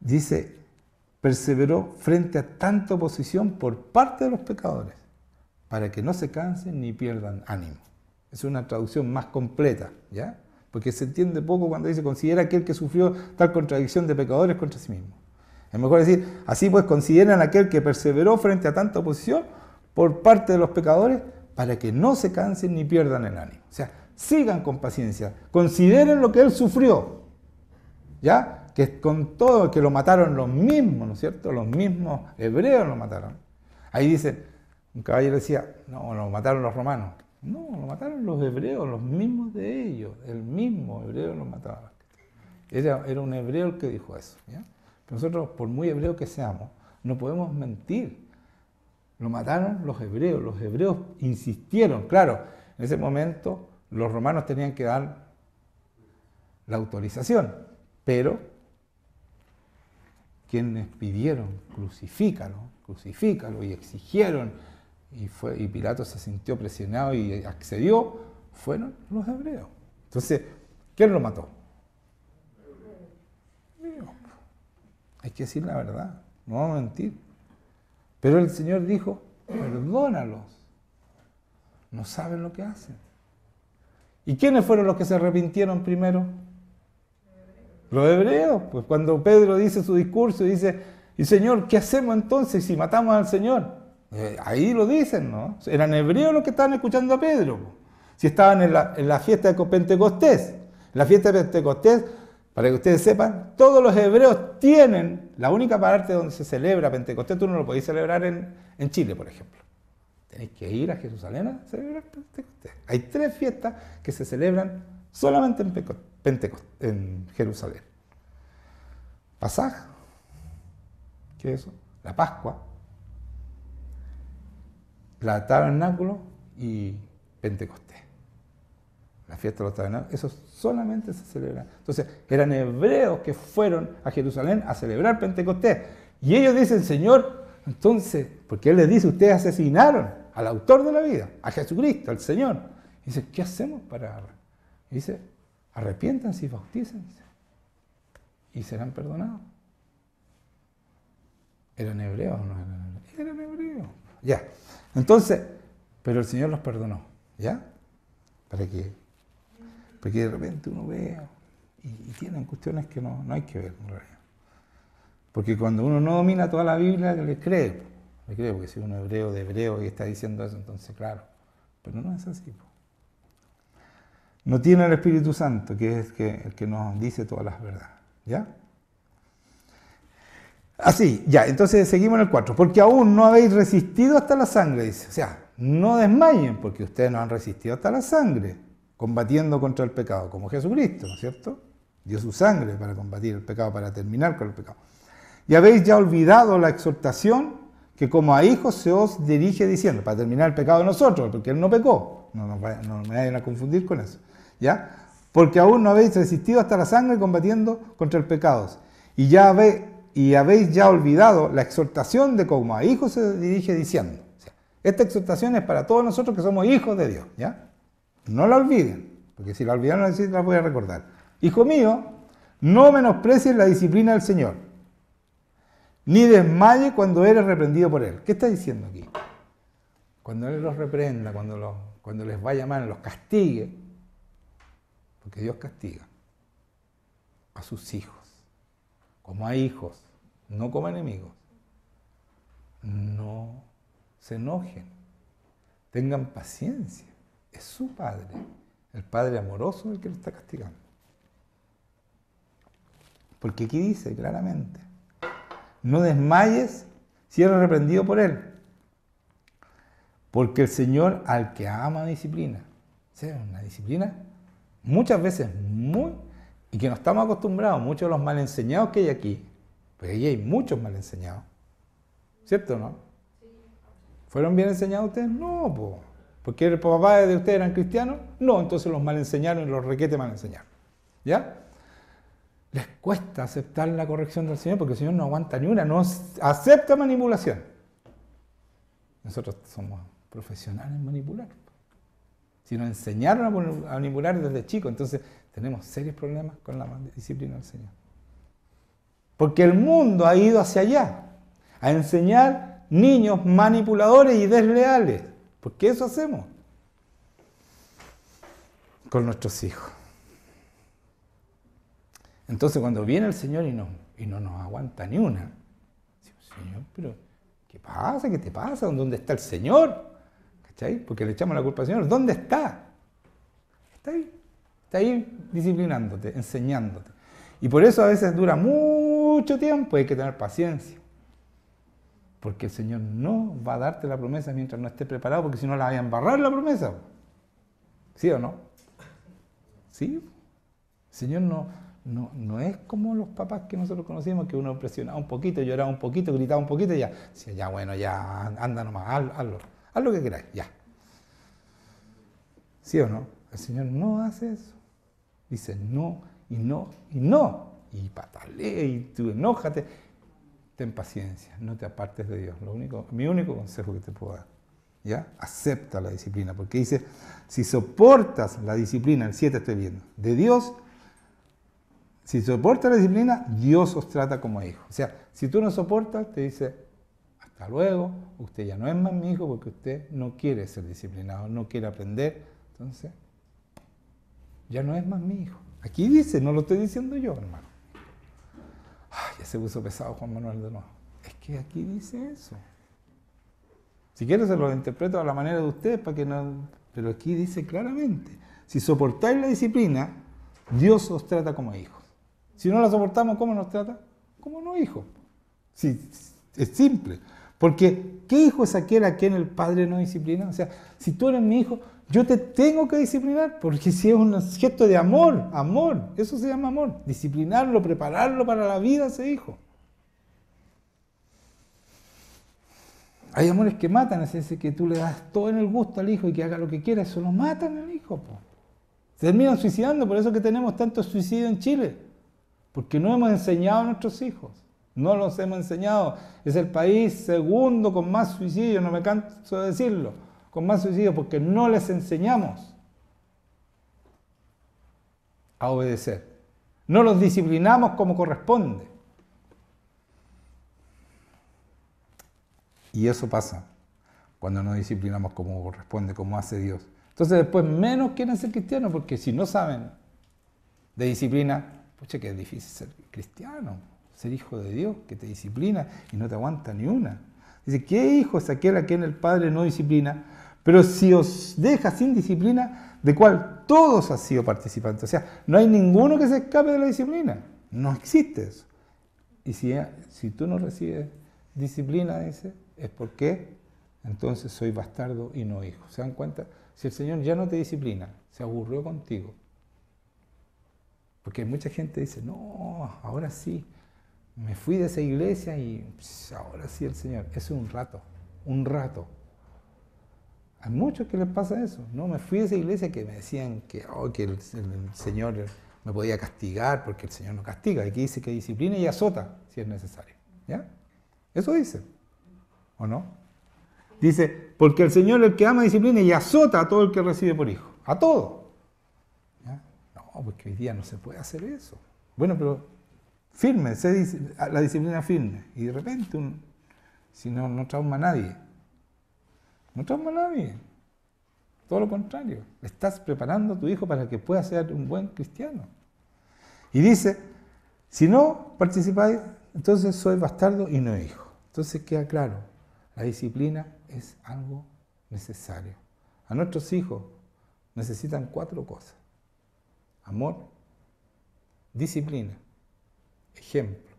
dice, perseveró frente a tanta oposición por parte de los pecadores, para que no se cansen ni pierdan ánimo. Es una traducción más completa, ¿ya? Porque se entiende poco cuando dice, considera aquel que sufrió tal contradicción de pecadores contra sí mismo. Es mejor decir, así pues consideran aquel que perseveró frente a tanta oposición por parte de los pecadores, para que no se cansen ni pierdan el ánimo. O sea, sigan con paciencia, consideren lo que él sufrió, ¿ya? Que con todo, que lo mataron los mismos, ¿no es cierto? Los mismos hebreos lo mataron. Ahí dice, un caballero decía, no, lo mataron los romanos. No, lo mataron los hebreos, los mismos de ellos. El mismo hebreo lo mataba. Era un hebreo el que dijo eso, ¿ya? Pero nosotros, por muy hebreos que seamos, no podemos mentir. Lo mataron los hebreos insistieron. Claro, en ese momento los romanos tenían que dar la autorización, pero quienes pidieron crucifícalo, y exigieron, y Pilato se sintió presionado y accedió, fueron los hebreos. Entonces, ¿quién lo mató? Dios. Hay que decir la verdad. no vamos a mentir. Pero el Señor dijo, perdónalos, no saben lo que hacen. ¿Y quiénes fueron los que se arrepintieron primero? Los hebreos. Pues cuando Pedro dice su discurso y dice, y Señor, ¿qué hacemos entonces si matamos al Señor? Ahí lo dicen, ¿no? Eran hebreos los que estaban escuchando a Pedro. Si estaban en la fiesta de Pentecostés. La fiesta de Pentecostés, para que ustedes sepan, todos los hebreos tienen la única parte donde se celebra Pentecostés. Tú no lo podéis celebrar en Chile, por ejemplo. Tenéis que ir a Jerusalén a celebrar Pentecostés. Hay 3 fiestas que se celebran solamente en Jerusalén. Pasaj, ¿qué es eso? La Pascua, la Tabernáculo y Pentecostés. La fiesta de los tabernáculos, eso solamente se celebra. Entonces, eran hebreos que fueron a Jerusalén a celebrar Pentecostés. Y ellos dicen, Señor, entonces, porque Él les dice, ustedes asesinaron al autor de la vida, a Jesucristo, al Señor. Y dice, ¿qué hacemos para...? Y dice, arrepiéntanse y bautícense. Y serán perdonados. ¿Eran hebreos o no eran hebreos? Eran hebreos. Ya. Entonces, pero el Señor los perdonó. ¿Ya? Porque de repente uno ve y tienen cuestiones que no hay que ver en realidad. Porque cuando uno no domina toda la Biblia, le cree, porque si uno es hebreo de hebreo y está diciendo eso, entonces claro, pero no es así. No tiene el Espíritu Santo, que es el que nos dice todas las verdades. ¿Ya? Así, ya, entonces seguimos en el 4. Porque aún no habéis resistido hasta la sangre, dice. O sea, no desmayen, porque ustedes no han resistido hasta la sangre, combatiendo contra el pecado, como Jesucristo, ¿no es cierto? Dio su sangre para combatir el pecado, para terminar con el pecado. Y habéis ya olvidado la exhortación que como a hijos se os dirige diciendo, para terminar el pecado de nosotros, porque Él no pecó. No me vayan a confundir con eso. ¿Ya? Porque aún no habéis resistido hasta la sangre combatiendo contra el pecado. Y habéis ya olvidado la exhortación de como a hijos se dirige diciendo. O sea, esta exhortación es para todos nosotros que somos hijos de Dios. ¿Ya? No la olviden, porque si la olvidaron así la voy a recordar. Hijo mío, no menosprecies la disciplina del Señor, ni desmaye cuando eres reprendido por Él. ¿Qué está diciendo aquí? Cuando Él los reprenda, cuando les vaya mal, los castigue, porque Dios castiga a sus hijos, como a hijos, no como enemigos. No se enojen, tengan paciencia. Es su Padre, el Padre amoroso el que lo está castigando. Porque aquí dice claramente, no desmayes si eres reprendido por Él, porque el Señor al que ama disciplina. O sea, una disciplina muchas veces y que no estamos acostumbrados, muchos de los mal enseñados que hay aquí, pues aquí hay muchos mal enseñados, ¿cierto o no? ¿Fueron bien enseñados ustedes? No, pues. ¿Porque el papá de ustedes eran cristianos? No, entonces los mal enseñaron y los requete mal enseñaron. ¿Ya? Les cuesta aceptar la corrección del Señor porque el Señor no aguanta ni una, no acepta manipulación. Nosotros somos profesionales en manipular. Si nos enseñaron a manipular desde chicos, entonces tenemos serios problemas con la disciplina del Señor. Porque el mundo ha ido hacia allá, a enseñar niños manipuladores y desleales. Porque eso hacemos con nuestros hijos. Entonces cuando viene el Señor y no nos aguanta ni una, decimos, Señor, pero ¿qué pasa? ¿Qué te pasa? ¿Dónde está el Señor? ¿Cachai? Porque le echamos la culpa al Señor. ¿Dónde está? Está ahí disciplinándote, enseñándote. Y por eso a veces dura mucho tiempo, hay que tener paciencia. Porque el Señor no va a darte la promesa mientras no esté preparado, porque si no la va a embarrar la promesa. ¿Sí o no? ¿Sí? El Señor no es como los papás que nosotros conocimos, que uno presionaba un poquito, lloraba un poquito, gritaba un poquito y ya. Sí, ya bueno, ya anda nomás, hazlo. Haz lo que queráis, ya. ¿Sí o no? El Señor no hace eso. Dice no, y no, y no. Y patalea, y tú enójate. Ten paciencia, no te apartes de Dios. Mi único consejo que te puedo dar. ¿Ya? Acepta la disciplina, porque dice, si soportas la disciplina, el 7 estoy viendo, de Dios, si soportas la disciplina, Dios os trata como hijos. O sea, Si tú no soportas, te dice, hasta luego, usted ya no es más mi hijo porque usted no quiere ser disciplinado, no quiere aprender, entonces ya no es más mi hijo. Aquí dice, no lo estoy diciendo yo, hermano. Ay, ya se puso pesado Juan Manuel de nuevo. Es que aquí dice eso. Si quiero se lo interpreto a la manera de ustedes para que no... Pero aquí dice claramente, si soportáis la disciplina, Dios os trata como hijos. Si no la soportamos, ¿cómo nos trata? Como no hijos. Sí, es simple. Porque, ¿qué hijo es aquel a quien el padre no disciplina? O sea, si tú eres mi hijo, yo te tengo que disciplinar, porque si es un gesto de amor, eso se llama amor. Disciplinarlo, prepararlo para la vida a ese hijo. Hay amores que matan, es ese que tú le das todo en el gusto al hijo y que haga lo que quiera, eso lo matan al hijo. Po. Se terminan suicidando, por eso que tenemos tantos suicidios en Chile. Porque no hemos enseñado a nuestros hijos. No los hemos enseñado. Es el país segundo con más suicidios, no me canso de decirlo, con más suicidios porque no les enseñamos a obedecer. No los disciplinamos como corresponde. Y eso pasa cuando no disciplinamos como corresponde, como hace Dios. Entonces después menos quieren ser cristianos, porque si no saben de disciplina, pucha que es difícil ser cristiano, ser hijo de Dios, que te disciplina y no te aguanta ni una. Dice, ¿qué hijo es aquel a quien el Padre no disciplina? Pero si os deja sin disciplina, de cual todos han sido participantes. O sea, no hay ninguno que se escape de la disciplina. No existe eso. Y si tú no recibes disciplina, dice, es porque entonces soy bastardo y no hijo. ¿Se dan cuenta? Si el Señor ya no te disciplina, se aburrió contigo. Porque mucha gente dice, no, ahora sí, me fui de esa iglesia y ahora sí el Señor. Eso es un rato. Hay muchos que les pasa eso. No, me fui de esa iglesia que me decían que el Señor me podía castigar, porque el Señor no castiga. Aquí dice que disciplina y azota si es necesario. ¿Ya? Eso dice. ¿O no? Dice, porque el Señor el que ama disciplina y azota a todo el que recibe por hijo. A todo. ¿Ya? No, porque hoy día no se puede hacer eso. Bueno, pero firme, la disciplina firme. Y de repente, si no trauma a nadie. No trauma a nadie. Todo lo contrario. Estás preparando a tu hijo para que pueda ser un buen cristiano. Y dice, si no participáis, entonces sois bastardo y no hijo. Entonces queda claro, la disciplina es algo necesario. A nuestros hijos necesitan 4 cosas. Amor, disciplina, ejemplo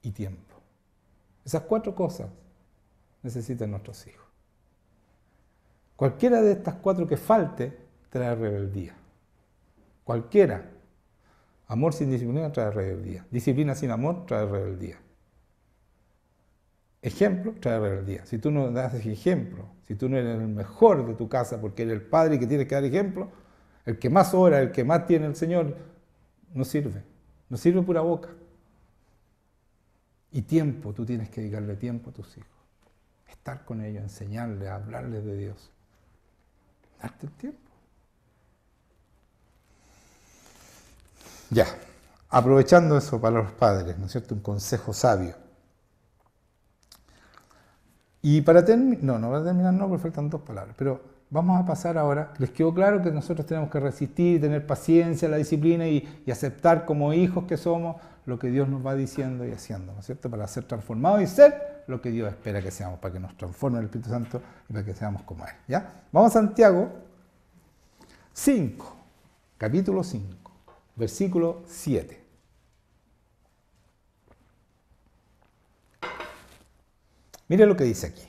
y tiempo. Esas 4 cosas necesitan nuestros hijos. Cualquiera de estas 4 que falte trae rebeldía. Cualquiera. Amor sin disciplina trae rebeldía. Disciplina sin amor trae rebeldía. Ejemplo trae rebeldía. Si tú no das ejemplo, si tú no eres el mejor de tu casa porque eres el padre que tienes que dar ejemplo, el que más ora, el que más tiene el Señor, no sirve. No sirve pura boca. Y tiempo, tú tienes que dedicarle tiempo a tus hijos. Estar con ellos, enseñarles, hablarles de Dios. Darte el tiempo. Ya, aprovechando eso para los padres, ¿no es cierto? Un consejo sabio. Y para terminar, no va a terminar, no, porque faltan 2 palabras, pero vamos a pasar ahora. Les quedó claro que nosotros tenemos que resistir, tener paciencia, la disciplina y aceptar como hijos que somos lo que Dios nos va diciendo y haciendo, ¿no es cierto? Para ser transformados y ser lo que Dios espera que seamos, para que nos transforme el Espíritu Santo y para que seamos como Él, ¿ya? Vamos a Santiago 5, capítulo 5. Versículo 7. Mire lo que dice aquí.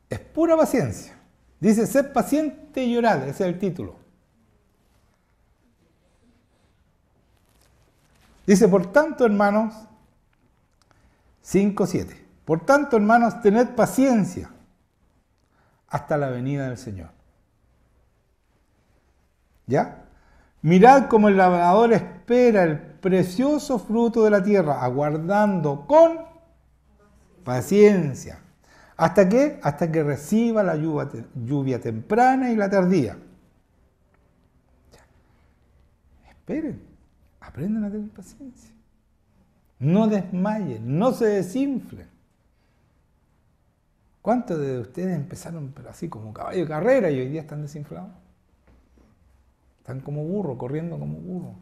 Es pura paciencia. Dice, sed paciente y llorad. Ese es el título. Dice, por tanto, hermanos, 5:7. Por tanto, hermanos, tened paciencia hasta la venida del Señor. ¿Ya? Mirad cómo el labrador espera el precioso fruto de la tierra, aguardando con paciencia. ¿Hasta qué? Hasta que reciba la lluvia temprana y la tardía. Esperen, aprendan a tener paciencia. No desmayen, no se desinflen. ¿Cuántos de ustedes empezaron pero así como caballo de carrera y hoy día están desinflados? Están como burro, corriendo como burro.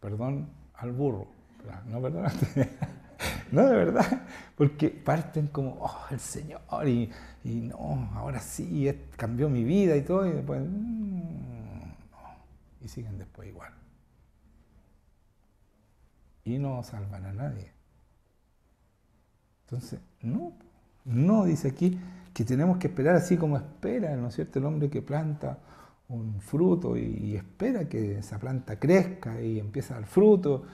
Perdón al burro. No, perdón. No, de verdad. Porque parten como, oh, el Señor, y no, ahora sí, cambió mi vida y todo, y después, no. Y siguen después igual. Y no salvan a nadie. Entonces, no dice aquí que tenemos que esperar así como espera, ¿no es cierto? El hombre que planta un fruto y espera que esa planta crezca y empieza a dar fruto.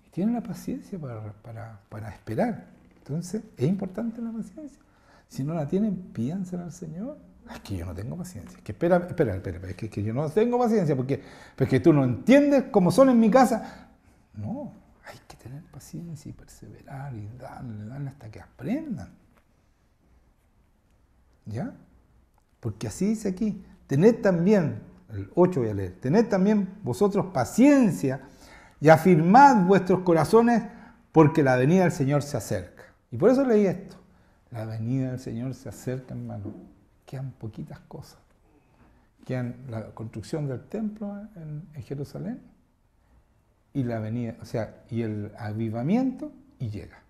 Y tiene la paciencia para esperar. Entonces, es importante la paciencia. Si no la tienen, pídansela al Señor. Es que yo no tengo paciencia. Es que espera, es que yo no tengo paciencia porque tú no entiendes cómo son en mi casa. No, hay que tener paciencia y perseverar y darle hasta que aprendan. ¿Ya? Porque así dice aquí, tened también, el 8 voy a leer, tened también vosotros paciencia y afirmad vuestros corazones porque la venida del Señor se acerca. Y por eso leí esto, la venida del Señor se acerca, hermano. Quedan poquitas cosas. Quedan la construcción del templo en Jerusalén y la venida, o sea, y el avivamiento y llega.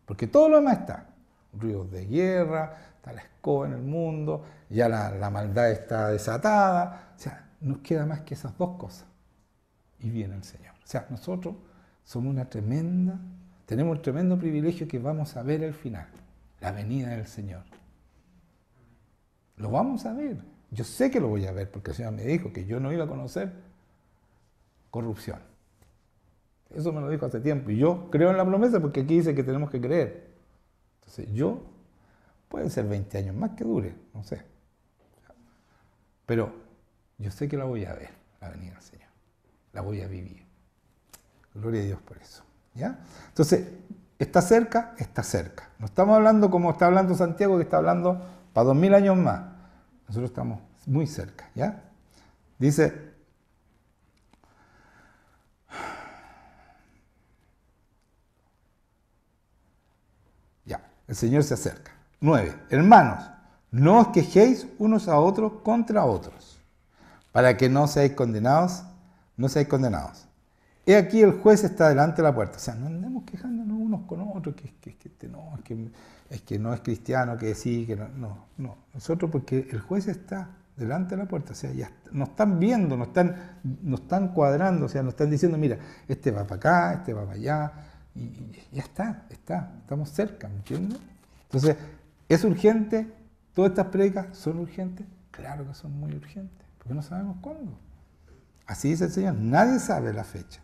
Porque todo lo demás está. Ruidos de guerra, está la escoba en el mundo, ya la maldad está desatada. O sea, nos queda más que esas dos cosas. Y viene el Señor. O sea, nosotros somos tenemos un tremendo privilegio que vamos a ver el final, la venida del Señor. Lo vamos a ver. Yo sé que lo voy a ver porque el Señor me dijo que yo no iba a conocer corrupción. Eso me lo dijo hace tiempo. Y yo creo en la promesa porque aquí dice que tenemos que creer. Entonces puede ser 20 años más que dure, no sé. Pero yo sé que la voy a ver, la venida del Señor. La voy a vivir. Gloria a Dios por eso. ¿Ya? Entonces, está cerca, está cerca. No estamos hablando como está hablando Santiago, que está hablando para 2000 años más. Nosotros estamos muy cerca, ¿ya? Dice, ya, el Señor se acerca. 9. Hermanos, no os quejéis unos a otros contra otros, para que no seáis condenados. He aquí el juez está delante de la puerta. O sea, no andemos quejándonos unos con otros, es que no es cristiano, que sí, que no. Nosotros, porque el juez está delante de la puerta, o sea, ya nos están viendo, nos están cuadrando, o sea, nos están diciendo, mira, este va para acá, este va para allá, y ya estamos cerca, ¿me entiendes? Entonces, ¿es urgente? ¿Todas estas predicas son urgentes? Claro que son muy urgentes, porque no sabemos cuándo. Así dice el Señor, nadie sabe la fecha.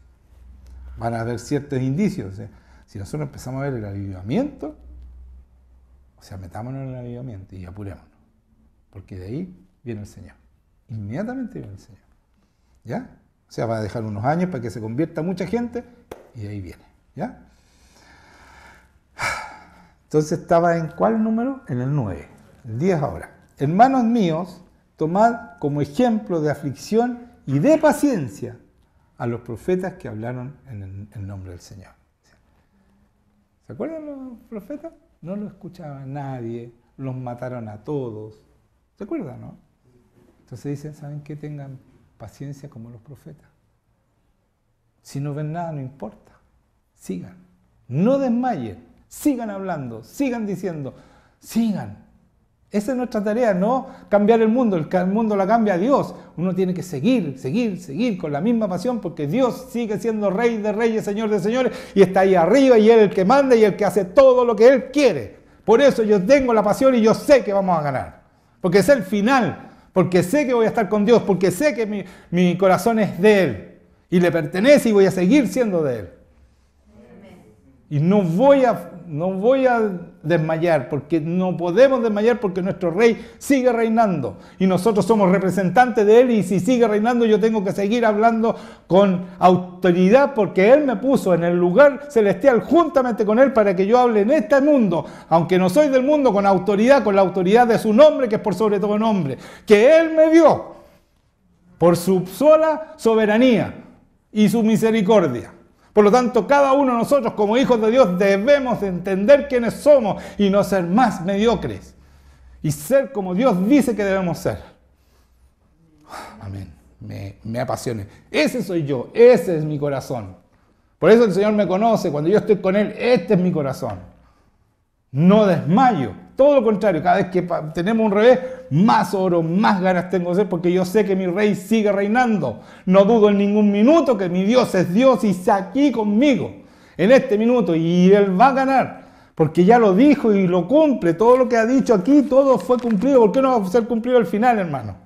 Van a haber ciertos indicios. O sea, si nosotros empezamos a ver el avivamiento, o sea, metámonos en el avivamiento y apurémonos. Porque de ahí viene el Señor. Inmediatamente viene el Señor. ¿Ya? O sea, va a dejar unos años para que se convierta mucha gente y de ahí viene. ¿Ya? Entonces estaba en ¿cuál número? En el 9. El 10 ahora. Hermanos míos, tomad como ejemplo de aflicción y de paciencia a los profetas que hablaron en el nombre del Señor. ¿Se acuerdan los profetas? No lo escuchaba nadie, los mataron a todos. ¿Se acuerdan, no? Entonces dicen, ¿saben qué? Tengan paciencia como los profetas. Si no ven nada, no importa. Sigan. No desmayen. Sigan hablando, sigan diciendo, sigan. Esa es nuestra tarea, no cambiar el mundo la cambia Dios. Uno tiene que seguir con la misma pasión porque Dios sigue siendo Rey de reyes, Señor de señores y está ahí arriba y Él es el que manda y el que hace todo lo que Él quiere. Por eso yo tengo la pasión y yo sé que vamos a ganar. Porque es el final, porque sé que voy a estar con Dios, porque sé que mi corazón es de Él y le pertenece y voy a seguir siendo de Él. Y no voy a desmayar, porque no podemos desmayar porque nuestro Rey sigue reinando. Y nosotros somos representantes de Él y si sigue reinando yo tengo que seguir hablando con autoridad porque Él me puso en el lugar celestial juntamente con Él para que yo hable en este mundo, aunque no soy del mundo, con autoridad, con la autoridad de su nombre que es por sobre todo nombre, que Él me dio por su sola soberanía y su misericordia. Por lo tanto, cada uno de nosotros como hijos de Dios debemos de entender quiénes somos y no ser más mediocres. Y ser como Dios dice que debemos ser. Amén. Me apasiona. Ese soy yo, ese es mi corazón. Por eso el Señor me conoce, cuando yo estoy con Él, este es mi corazón. No desmayo, todo lo contrario, cada vez que tenemos un revés, más oro, más ganas tengo de ser, porque yo sé que mi Rey sigue reinando. No dudo en ningún minuto que mi Dios es Dios y está aquí conmigo, en este minuto, y Él va a ganar, porque ya lo dijo y lo cumple. Todo lo que ha dicho aquí, todo fue cumplido. ¿Por qué no va a ser cumplido al final, hermano?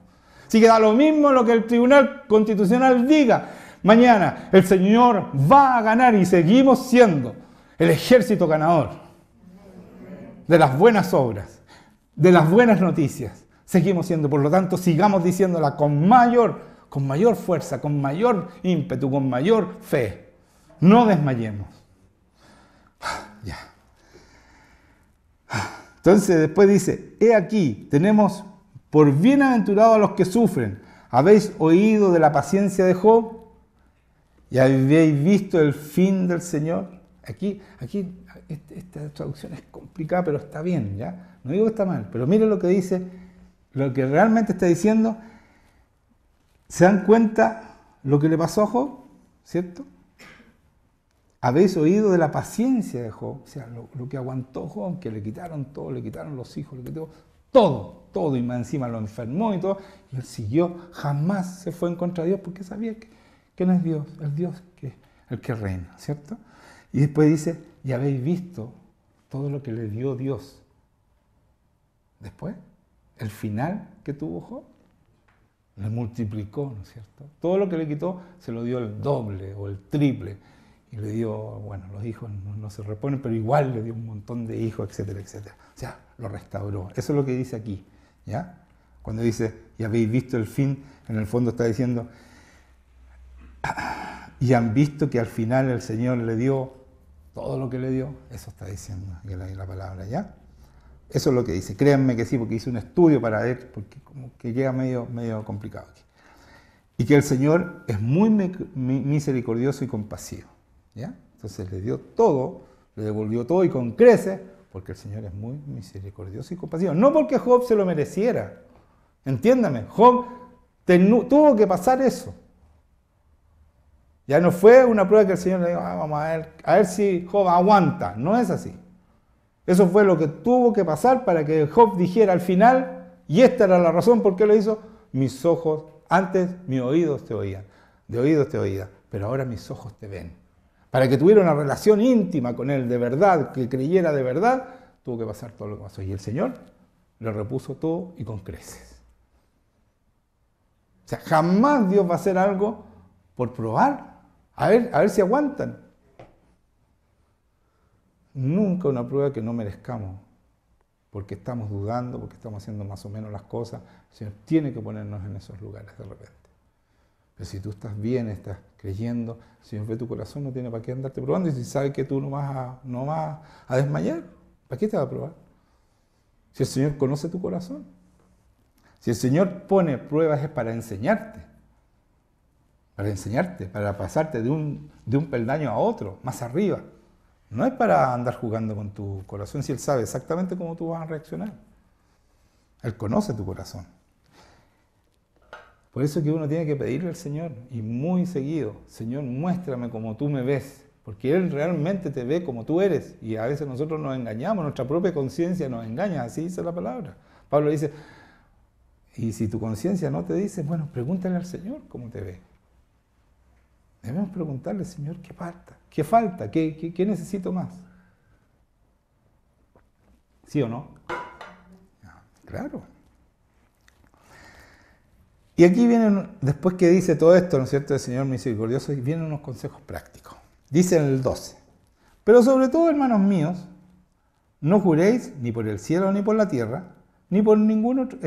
Así que da lo mismo lo que el Tribunal Constitucional diga. Mañana el Señor va a ganar y seguimos siendo el ejército ganador de las buenas obras, de las buenas noticias. Seguimos siendo, por lo tanto, sigamos diciéndola con mayor fuerza, con mayor ímpetu, con mayor fe. No desmayemos. Ya. Entonces después dice, he aquí, tenemos por bienaventurados a los que sufren. ¿Habéis oído de la paciencia de Job? ¿Y habéis visto el fin del Señor? Aquí esta traducción es complicada, pero está bien, ¿ya? No digo que está mal, pero miren lo que dice, lo que realmente está diciendo. ¿Se dan cuenta lo que le pasó a Job? ¿Cierto? ¿Habéis oído de la paciencia de Job? O sea, lo que aguantó Job, que le quitaron todo, le quitaron los hijos, le quitaron todo, y más encima lo enfermó y todo, y él siguió, jamás se fue en contra de Dios, porque sabía que no es Dios, el Dios que el que reina, ¿cierto? Y después dice, y habéis visto todo lo que le dio Dios. Después, el final que tuvo Job, le multiplicó, ¿no es cierto? Todo lo que le quitó se lo dio el doble o el triple. Y le dio, bueno, los hijos no se reponen, pero igual le dio un montón de hijos, etcétera, etcétera. O sea, lo restauró. Eso es lo que dice aquí, ¿ya? Cuando dice, y habéis visto el fin, en el fondo está diciendo, y han visto que al final el Señor le dio todo lo que le dio. Eso está diciendo la palabra, ¿ya? Eso es lo que dice. Créanme que sí, porque hice un estudio para ver, porque como que queda medio complicado aquí. Y que el Señor es muy misericordioso y compasivo, ¿ya? Entonces le dio todo, le devolvió todo y con creces, porque el Señor es muy misericordioso y compasivo. No porque Job se lo mereciera. Entiéndame, Job tuvo que pasar eso. Ya no fue una prueba que el Señor le dijo, vamos a ver si Job aguanta. No es así. Eso fue lo que tuvo que pasar para que Job dijera al final, y esta era la razón por qué lo hizo, mis ojos, antes mis oídos te oían, de oídos te oía, pero ahora mis ojos te ven. Para que tuviera una relación íntima con Él de verdad, que creyera de verdad, tuvo que pasar todo lo que pasó. Y el Señor le repuso todo y con creces. O sea, jamás Dios va a hacer algo por probar. A ver si aguantan. Nunca una prueba que no merezcamos, porque estamos dudando, porque estamos haciendo más o menos las cosas. El Señor tiene que ponernos en esos lugares de repente. Pero si tú estás bien, estás creyendo, el Señor ve tu corazón, no tiene para qué andarte probando. Y si sabe que tú no vas a desmayar, ¿para qué te va a probar? Si el Señor conoce tu corazón. Si el Señor pone pruebas es para enseñarte. Para pasarte de un peldaño a otro, más arriba. No es para andar jugando con tu corazón, si Él sabe exactamente cómo tú vas a reaccionar. Él conoce tu corazón. Por eso que uno tiene que pedirle al Señor, y muy seguido, Señor, muéstrame como tú me ves, porque Él realmente te ve como tú eres, y a veces nosotros nos engañamos, nuestra propia conciencia nos engaña, así dice la palabra. Pablo dice, y si tu conciencia no te dice, bueno, pregúntale al Señor cómo te ve. Debemos preguntarle, Señor, ¿qué falta? ¿Qué falta? ¿Qué necesito más? ¿Sí o no? Claro. Y aquí vienen, después que dice todo esto, ¿no es cierto?, el Señor misericordioso, vienen unos consejos prácticos. Dice en el 12, pero sobre todo, hermanos míos, no juréis ni por el cielo ni por la tierra, ni por ningún otro.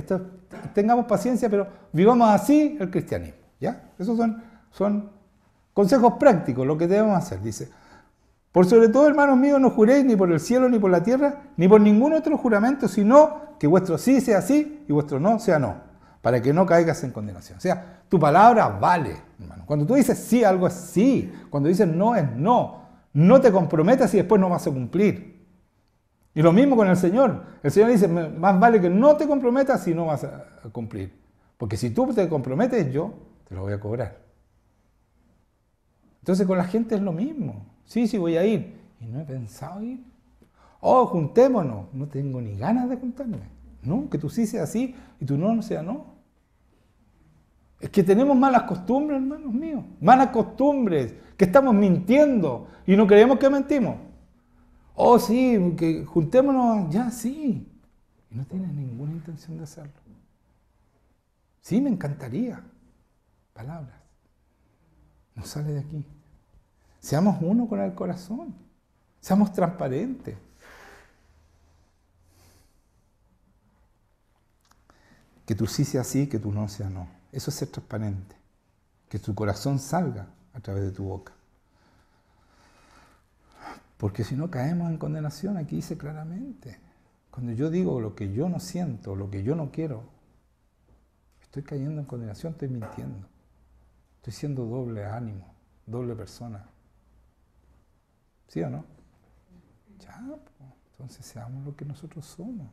Tengamos paciencia, pero vivamos así el cristianismo, ¿ya? Esos son consejos prácticos, lo que debemos hacer. Dice, por sobre todo, hermanos míos, no juréis ni por el cielo, ni por la tierra, ni por ningún otro juramento, sino que vuestro sí sea sí y vuestro no sea no, para que no caigas en condenación. O sea, tu palabra vale, hermano. Cuando tú dices sí, algo es sí. Cuando dices no, es no. No te comprometas y después no vas a cumplir. Y lo mismo con el Señor. El Señor dice, más vale que no te comprometas si no vas a cumplir. Porque si tú te comprometes, yo te lo voy a cobrar. Entonces con la gente es lo mismo. Sí, voy a ir. Y no he pensado ir. Oh, juntémonos. No tengo ni ganas de juntarme. No, que tú sí sea sí y tú no sea no. Es que tenemos malas costumbres, hermanos míos. Malas costumbres. Que estamos mintiendo y no creemos que mentimos. Oh, sí, que juntémonos. Ya, sí. Y no tienes ninguna intención de hacerlo. Sí, me encantaría. Palabras. No sale de aquí. Seamos uno con el corazón. Seamos transparentes. Que tu sí sea sí, que tu no sea no. Eso es ser transparente. Que tu corazón salga a través de tu boca. Porque si no caemos en condenación, aquí dice claramente. Cuando yo digo lo que yo no siento, lo que yo no quiero, estoy cayendo en condenación, estoy mintiendo. Estoy siendo doble ánimo, doble persona. ¿Sí o no? Ya, pues, entonces seamos lo que nosotros somos.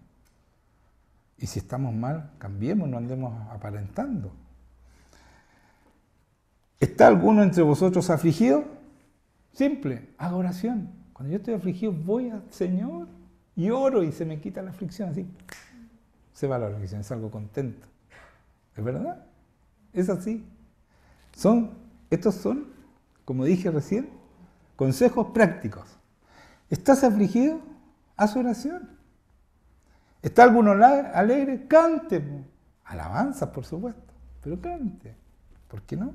Y si estamos mal, cambiemos, no andemos aparentando. ¿Está alguno entre vosotros afligido? Simple, haga oración. Cuando yo estoy afligido, voy al Señor y oro y se me quita la aflicción. Así se va la aflicción, salgo contento. ¿Es verdad? Es así. Estos son, como dije recién, consejos prácticos. ¿Estás afligido? Haz oración. ¿Está alguno alegre? Cante. Alabanzas, por supuesto, pero cante. ¿Por qué no?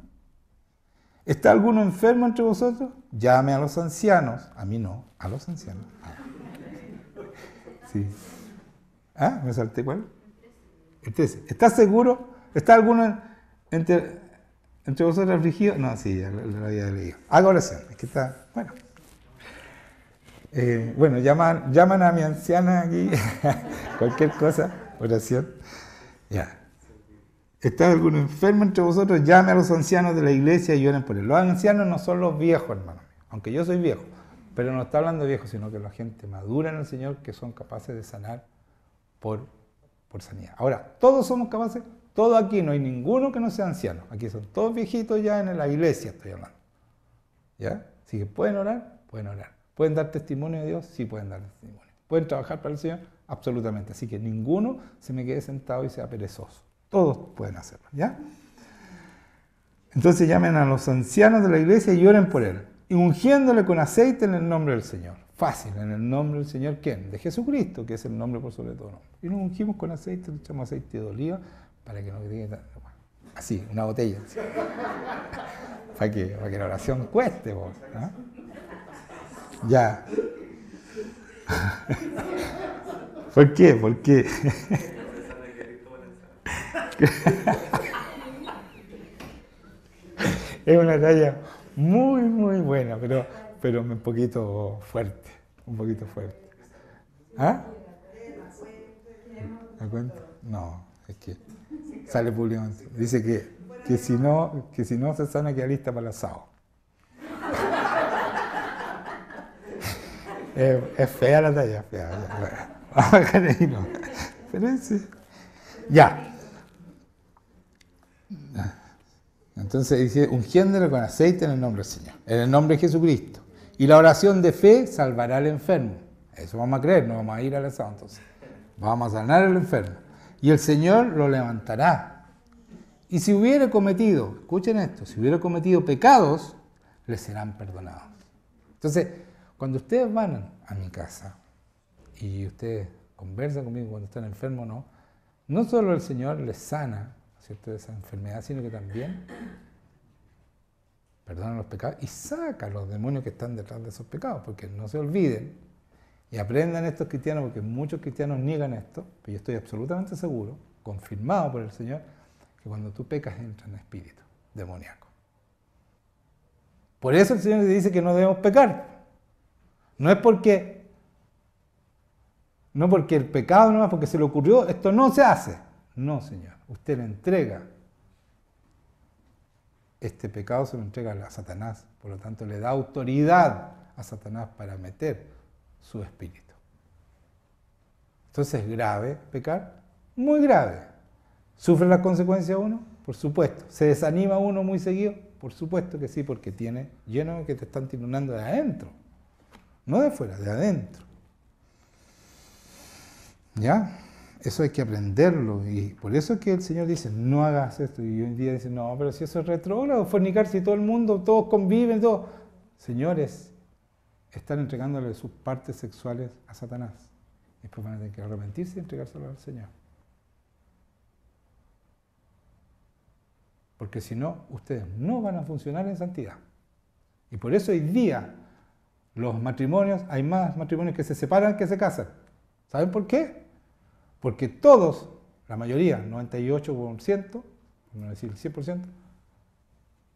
¿Está alguno enfermo entre vosotros? Llame a los ancianos. A mí no, a los ancianos. Sí. ¿Ah? ¿Me salté cuál? El 13. ¿Estás seguro? ¿Está alguno entre vosotros afligido? No, sí, ya lo había leído. Haga oración. Es que está, bueno. Bueno, llaman a mi anciana aquí, cualquier cosa, oración. Ya. ¿Está alguno enfermo entre vosotros? Llame a los ancianos de la iglesia y oren por él. Los ancianos no son los viejos, hermano. Aunque yo soy viejo, pero no está hablando de viejos, sino que la gente madura en el Señor que son capaces de sanar por sanidad. Ahora, todos somos capaces, todos aquí, no hay ninguno que no sea anciano. Aquí son todos viejitos ya en la iglesia, estoy hablando. ¿Ya? Así que pueden orar, pueden orar. ¿Pueden dar testimonio de Dios? Sí, pueden dar testimonio. ¿Pueden trabajar para el Señor? Absolutamente. Así que ninguno se me quede sentado y sea perezoso. Todos pueden hacerlo, ¿ya? Entonces llamen a los ancianos de la iglesia y oren por él, y ungiéndole con aceite en el nombre del Señor. Fácil, en el nombre del Señor, ¿quién? De Jesucristo, que es el nombre por sobre todo nombre. Y nos ungimos con aceite, le echamos aceite de oliva, para que no quede así, una botella. Así. para que la oración cueste, vos, ¿no? Ya. ¿Por qué? ¿Por qué? Es una talla muy, muy buena, pero un poquito fuerte. Un poquito fuerte. ¿Ah? ¿Me cuenta? No, es que sale públicamente. Dice que si no se sana, queda lista para el asado. Es fea la talla, fea. Vamos a dejar ahí, no. Pero ese. Ya. Entonces dice, ungiéndole con aceite en el nombre del Señor, en el nombre de Jesucristo. Y la oración de fe salvará al enfermo. Eso vamos a creer, no vamos a ir al asado entonces. Vamos a sanar al enfermo. Y el Señor lo levantará. Y si hubiere cometido, escuchen esto, si hubiere cometido pecados, le serán perdonados. Entonces, cuando ustedes van a mi casa y ustedes conversan conmigo cuando están enfermos, no solo el Señor les sana, ¿cierto?, de esa enfermedad, sino que también perdona los pecados y saca los demonios que están detrás de esos pecados, porque no se olviden y aprendan estos cristianos, porque muchos cristianos niegan esto, pero yo estoy absolutamente seguro, confirmado por el Señor, que cuando tú pecas entra en espíritu demoníaco. Por eso el Señor dice que no debemos pecar. No es porque el pecado no es porque se le ocurrió, esto no se hace. No, Señor. Usted le entrega este pecado, se lo entrega a Satanás. Por lo tanto, le da autoridad a Satanás para meter su espíritu. Entonces, ¿es grave pecar? Muy grave. ¿Sufre las consecuencias uno? Por supuesto. ¿Se desanima uno muy seguido? Por supuesto que sí, porque tiene lleno de que te están tirando de adentro. No de fuera, de adentro. ¿Ya? Eso hay que aprenderlo. Y por eso es que el Señor dice, no hagas esto. Y hoy en día dicen, no, pero si eso es retrógrado, fornicar, si todo el mundo, todos conviven, todos. Señores, están entregándole sus partes sexuales a Satanás. Y después van a tener que arrepentirse y entregárselo al Señor. Porque si no, ustedes no van a funcionar en santidad. Y por eso hoy día los matrimonios, hay más matrimonios que se separan que se casan. ¿Saben por qué? Porque todos, la mayoría, 98%, por no decir el 100%,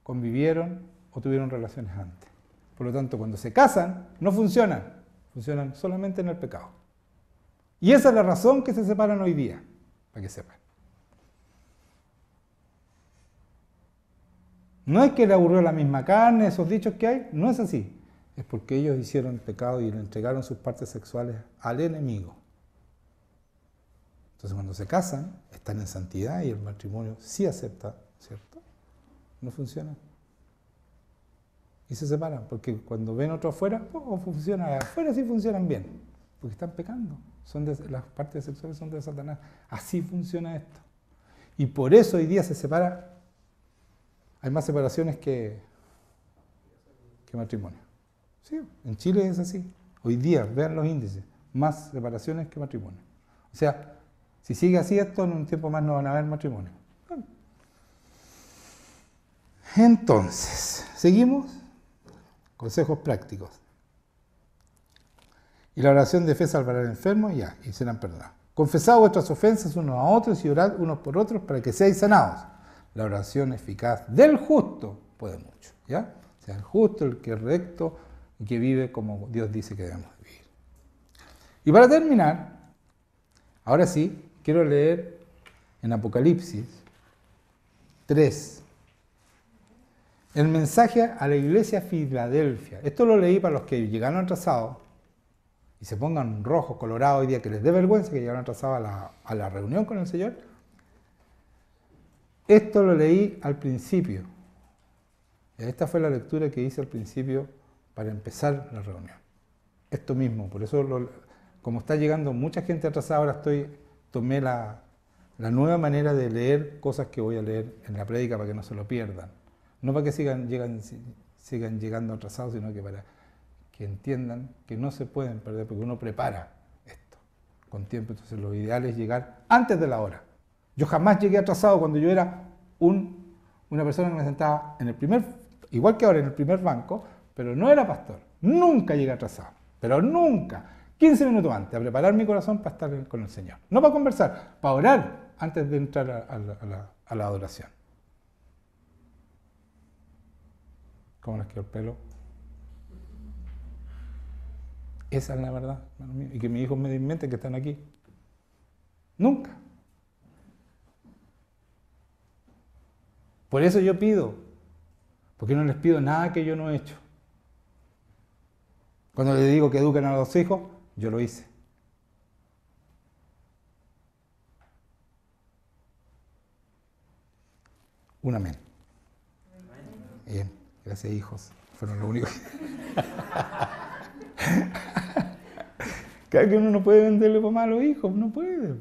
convivieron o tuvieron relaciones antes. Por lo tanto, cuando se casan, no funcionan. Funcionan solamente en el pecado. Y esa es la razón que se separan hoy día, para que sepan. No es que le aburrió la misma carne, esos dichos que hay, no es así. Es porque ellos hicieron pecado y le entregaron sus partes sexuales al enemigo. Entonces cuando se casan, están en santidad y el matrimonio sí acepta, ¿cierto? No funciona. Y se separan, porque cuando ven otro afuera, funciona. Afuera sí funcionan bien, porque están pecando. Las partes sexuales son de Satanás. Así funciona esto. Y por eso hoy día se separa. Hay más separaciones que matrimonio. Sí, en Chile es así. Hoy día, vean los índices, más separaciones que matrimonio. O sea, si sigue así esto, en un tiempo más no van a haber matrimonio. Bueno. Entonces, seguimos. Consejos prácticos. Y la oración de fe salvará al enfermo, ya, y serán perdonados. Confesad vuestras ofensas unos a otros y orad unos por otros para que seáis sanados. La oración eficaz del justo puede mucho, ¿ya? O sea, el justo, el que es recto y que vive como Dios dice que debemos vivir. Y para terminar, ahora sí, quiero leer en Apocalipsis 3, el mensaje a la iglesia Filadelfia. Esto lo leí para los que llegaron atrasados y se pongan rojos, colorados hoy día, que les dé vergüenza que llegaron atrasados a la reunión con el Señor. Esto lo leí al principio. Esta fue la lectura que hice al principio para empezar la reunión. Esto mismo, por eso, como está llegando mucha gente atrasada, ahora tomé la nueva manera de leer cosas que voy a leer en la prédica para que no se lo pierdan. No para que sigan llegando atrasados, sino que para que entiendan que no se pueden perder, porque uno prepara esto con tiempo. Entonces lo ideal es llegar antes de la hora. Yo jamás llegué atrasado cuando yo era una persona que me sentaba en el igual que ahora, en el primer banco, pero no era pastor. Nunca llegué atrasado, pero nunca. 15 minutos antes, a preparar mi corazón para estar con el Señor. No para conversar, para orar antes de entrar a la adoración. ¿Cómo les quedó el pelo? Esa es la verdad, hermano mío. Y que mis hijos me inventen que están aquí. Nunca. Por eso yo pido, porque no les pido nada que yo no he hecho. Cuando les digo que eduquen a los hijos, yo lo hice. Un amén. Bien, gracias hijos. Fueron los únicos. Cada que uno no puede venderle pomada a los hijos, no puede.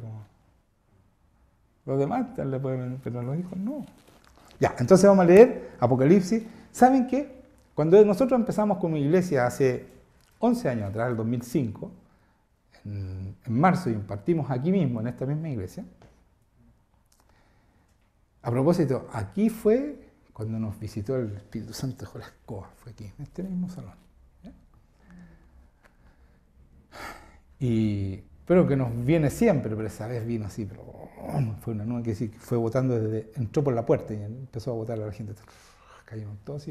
Los demás le pueden vender, pero a los hijos no. Ya, entonces vamos a leer Apocalipsis. ¿Saben qué? Cuando nosotros empezamos como iglesia hace 11 años atrás, el 2005, en marzo, y impartimos aquí mismo, en esta misma iglesia. A propósito, aquí fue cuando nos visitó el Espíritu Santo de la escoba, fue aquí, en este mismo salón. ¿Ya? Pero que nos viene siempre, pero esa vez vino así, pero fue una nube que sí, fue botando entró por la puerta y empezó a botar a la gente. Cayeron todos así,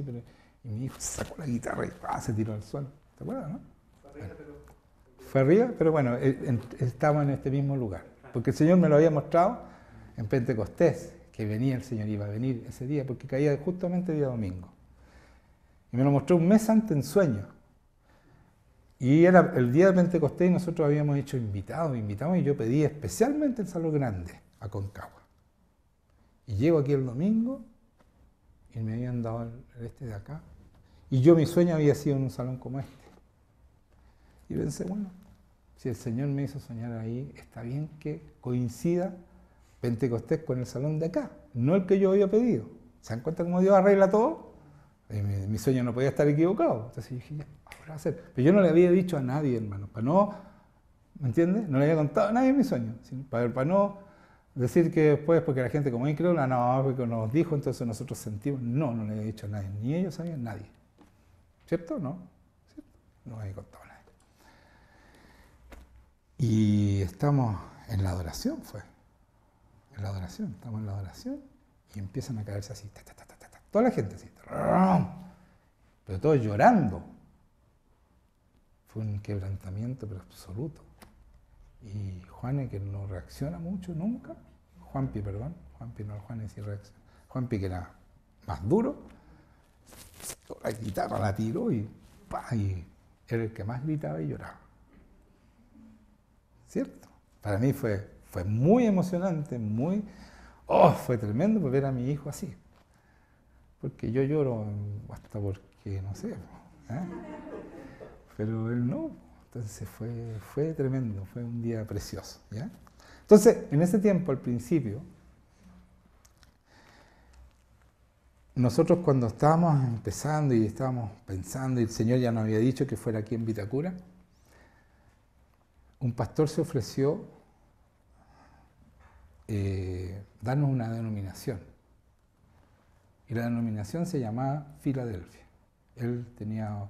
y mi hijo sacó la guitarra y se tiró al suelo. ¿Te acuerdas, no? Fue arriba, pero bueno, estábamos en este mismo lugar. Porque el Señor me lo había mostrado en Pentecostés, que venía el Señor, iba a venir ese día, porque caía justamente el día domingo. Y me lo mostró un mes antes en sueño. Y era el día de Pentecostés y nosotros habíamos hecho invitados, y yo pedí especialmente el salón grande, a Concagua. Y llego aquí el domingo, y me habían dado el este de acá. Y mi sueño había sido en un salón como este. Y pensé, bueno, si el Señor me hizo soñar ahí, está bien que coincida Pentecostés con el salón de acá, no el que yo había pedido. ¿Se dan cuenta cómo Dios arregla todo? Mi sueño no podía estar equivocado. Entonces dije, ya, ahora va a ser. Pero yo no le había dicho a nadie, hermano, para no, ¿me entiendes? No le había contado a nadie mi sueño, para no decir que después, porque la gente como incrédula, no, porque nos dijo, entonces nosotros sentimos. No le había dicho a nadie, ni ellos sabían, nadie. ¿Cierto? ¿No? ¿Cierto? No me había contado a nadie. Y estamos en la adoración, estamos en la adoración y empiezan a caerse así, toda la gente así, pero todos llorando. Fue un quebrantamiento pero absoluto. Y Juan, que no reacciona mucho nunca, Juanpi, no, Juan sí reacciona. Juanpi, que era más duro, la guitarra la tiró y era el que más gritaba y lloraba. ¿Cierto? Para mí fue muy emocionante, fue tremendo ver a mi hijo así. Porque yo lloro hasta porque, no sé, pero él no. Entonces fue tremendo, fue un día precioso, ¿ya? Entonces, en ese tiempo, al principio, nosotros cuando estábamos empezando y estábamos pensando, y el Señor ya nos había dicho que fuera aquí en Vitacura, un pastor se ofreció darnos una denominación. Y la denominación se llamaba Filadelfia. Él tenía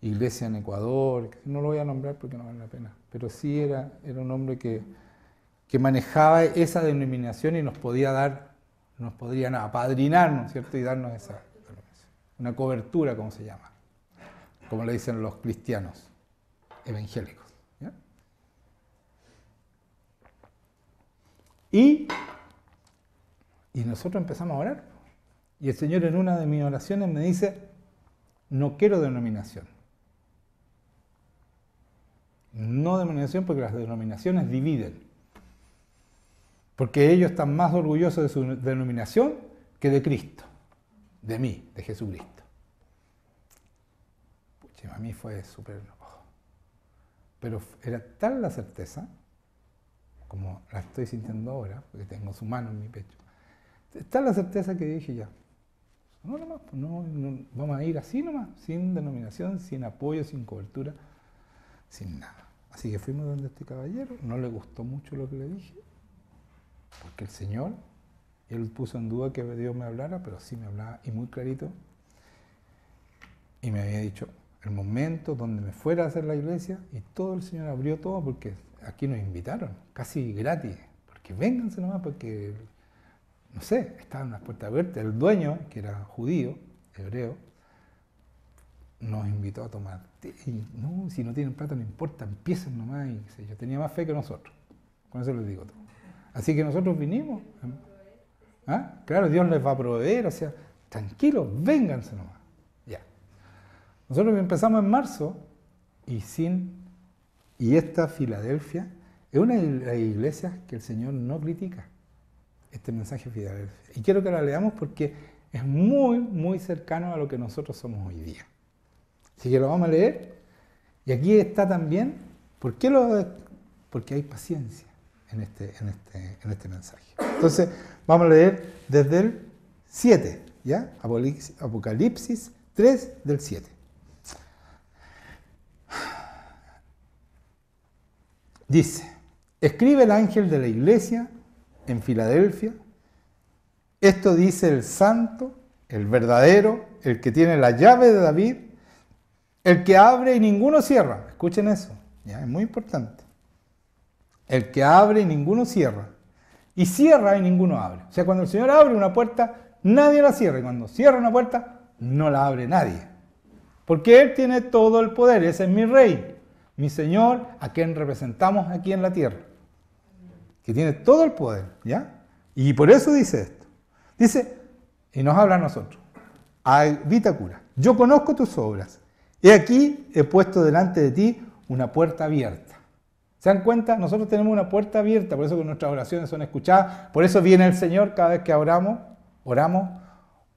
iglesia en Ecuador, no lo voy a nombrar porque no vale la pena, pero sí era un hombre que manejaba esa denominación y nos podían apadrinar, ¿no es cierto? Y darnos una cobertura, como se llama, como le dicen los cristianos evangélicos. ¿Ya? Y nosotros empezamos a orar. Y el Señor en una de mis oraciones me dice, no quiero denominación. No denominación porque las denominaciones dividen. Porque ellos están más orgullosos de su denominación que de Cristo. De mí, de Jesucristo. Pucha, a mí fue súper... Pero era tal la certeza, como la estoy sintiendo ahora, porque tengo su mano en mi pecho, tal la certeza que dije ya, no, vamos a ir así nomás, sin denominación, sin apoyo, sin cobertura, sin nada. Así que fuimos donde este caballero, no le gustó mucho lo que le dije, porque el Señor, él puso en duda que Dios me hablara, pero sí me hablaba y muy clarito, y me había dicho el momento donde me fuera a hacer la iglesia, y todo el Señor abrió todo, porque aquí nos invitaron, casi gratis, porque vénganse nomás, porque... No sé, estaban las puertas abiertas. El dueño, que era judío, hebreo, nos invitó a tomar té. Y no, si no tienen plata no importa, empiecen nomás. Y qué sé yo, tenía más fe que nosotros. Con eso les digo todo. Así que nosotros vinimos. Claro, Dios les va a proveer, o sea, tranquilos, vénganse nomás. Ya. Nosotros empezamos en marzo y esta Filadelfia es una de las iglesias que el Señor no critica. Este mensaje de Filadelfia. Y quiero que la leamos porque es muy, muy cercano a lo que nosotros somos hoy día. Así que lo vamos a leer. Y aquí está también, porque hay paciencia en este mensaje. Entonces, vamos a leer desde el 7, ¿ya? Apocalipsis 3 del 7. Dice, escribe el ángel de la iglesia en Filadelfia, esto dice el santo, el verdadero, el que tiene la llave de David, el que abre y ninguno cierra. Escuchen eso, ¿ya? Es muy importante. El que abre y ninguno cierra. Y cierra y ninguno abre. O sea, cuando el Señor abre una puerta, nadie la cierra. Y cuando cierra una puerta, no la abre nadie. Porque Él tiene todo el poder. Ese es mi Rey, mi Señor, a quien representamos aquí en la tierra. Que tiene todo el poder, ¿ya? Y por eso dice esto. Dice, y nos habla a nosotros, a Vitacura, yo conozco tus obras. He aquí, he puesto delante de ti una puerta abierta. ¿Se dan cuenta? Nosotros tenemos una puerta abierta, por eso que nuestras oraciones son escuchadas, por eso viene el Señor cada vez que oramos,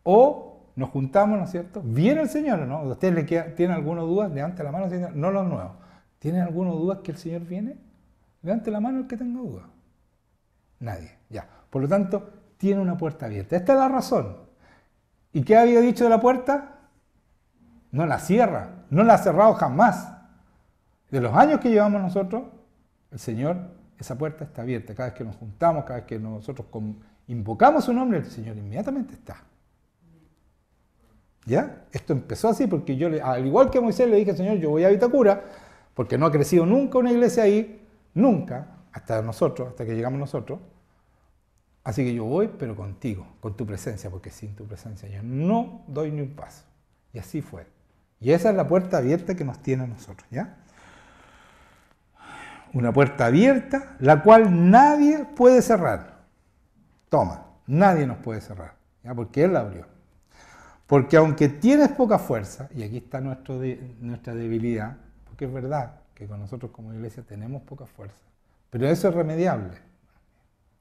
o nos juntamos, ¿no es cierto? Viene el Señor, ¿no? ¿Ustedes tienen alguna duda? Levante la mano, Señor. No los nuevos. ¿Tienen alguna duda que el Señor viene? Levante la mano el que tenga duda. Nadie, ya. Por lo tanto, tiene una puerta abierta. Esta es la razón. ¿Y qué había dicho de la puerta? No la cierra, no la ha cerrado jamás. De los años que llevamos nosotros, el Señor, esa puerta está abierta. Cada vez que nos juntamos, cada vez que nosotros invocamos su nombre, el Señor inmediatamente está. ¿Ya? Esto empezó así porque yo, al igual que Moisés, le dije, Señor, yo voy a Vitacura, porque no ha crecido nunca una iglesia ahí, nunca, hasta nosotros, hasta que llegamos nosotros. Así que yo voy, pero contigo, con tu presencia, porque sin tu presencia yo no doy ni un paso. Y así fue. Y esa es la puerta abierta que nos tiene a nosotros, ¿ya? Una puerta abierta, la cual nadie puede cerrar. Toma, nadie nos puede cerrar, ¿ya? Porque Él la abrió. Porque aunque tienes poca fuerza, y aquí está nuestra debilidad, porque es verdad que con nosotros como iglesia tenemos poca fuerza, pero eso es remediable,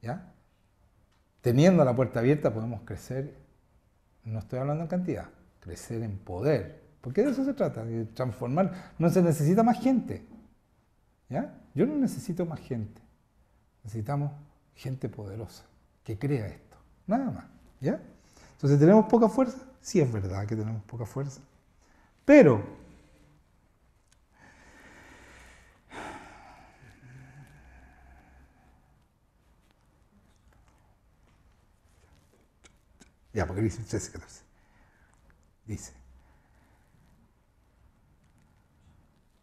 ¿ya? Teniendo la puerta abierta podemos crecer, no estoy hablando en cantidad, crecer en poder, porque de eso se trata, de transformar. No se necesita más gente, ¿ya? Yo no necesito más gente, necesitamos gente poderosa, que crea esto, nada más, ¿ya? Entonces, ¿tenemos poca fuerza? Sí, es verdad que tenemos poca fuerza, pero ya, porque dice 13, 14. Dice.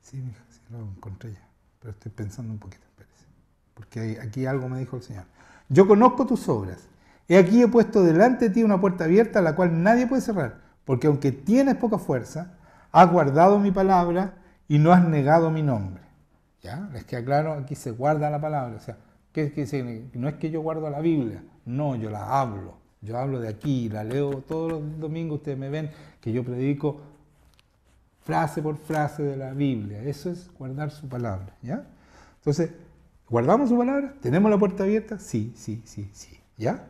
Sí, mija, sí lo encontré ya. Pero estoy pensando un poquito, espérese. Porque aquí algo me dijo el Señor. Yo conozco tus obras. He aquí he puesto delante de ti una puerta abierta, la cual nadie puede cerrar. Porque aunque tienes poca fuerza, has guardado mi palabra y no has negado mi nombre. ¿Ya? Les queda claro, aquí se guarda la palabra. O sea, no es que yo guardo la Biblia. No, yo la hablo. Yo hablo de aquí, la leo todos los domingos, ustedes me ven que yo predico frase por frase de la Biblia. Eso es guardar su palabra, ¿ya? Entonces, ¿guardamos su palabra? ¿Tenemos la puerta abierta? Sí, sí, sí, sí, ¿ya?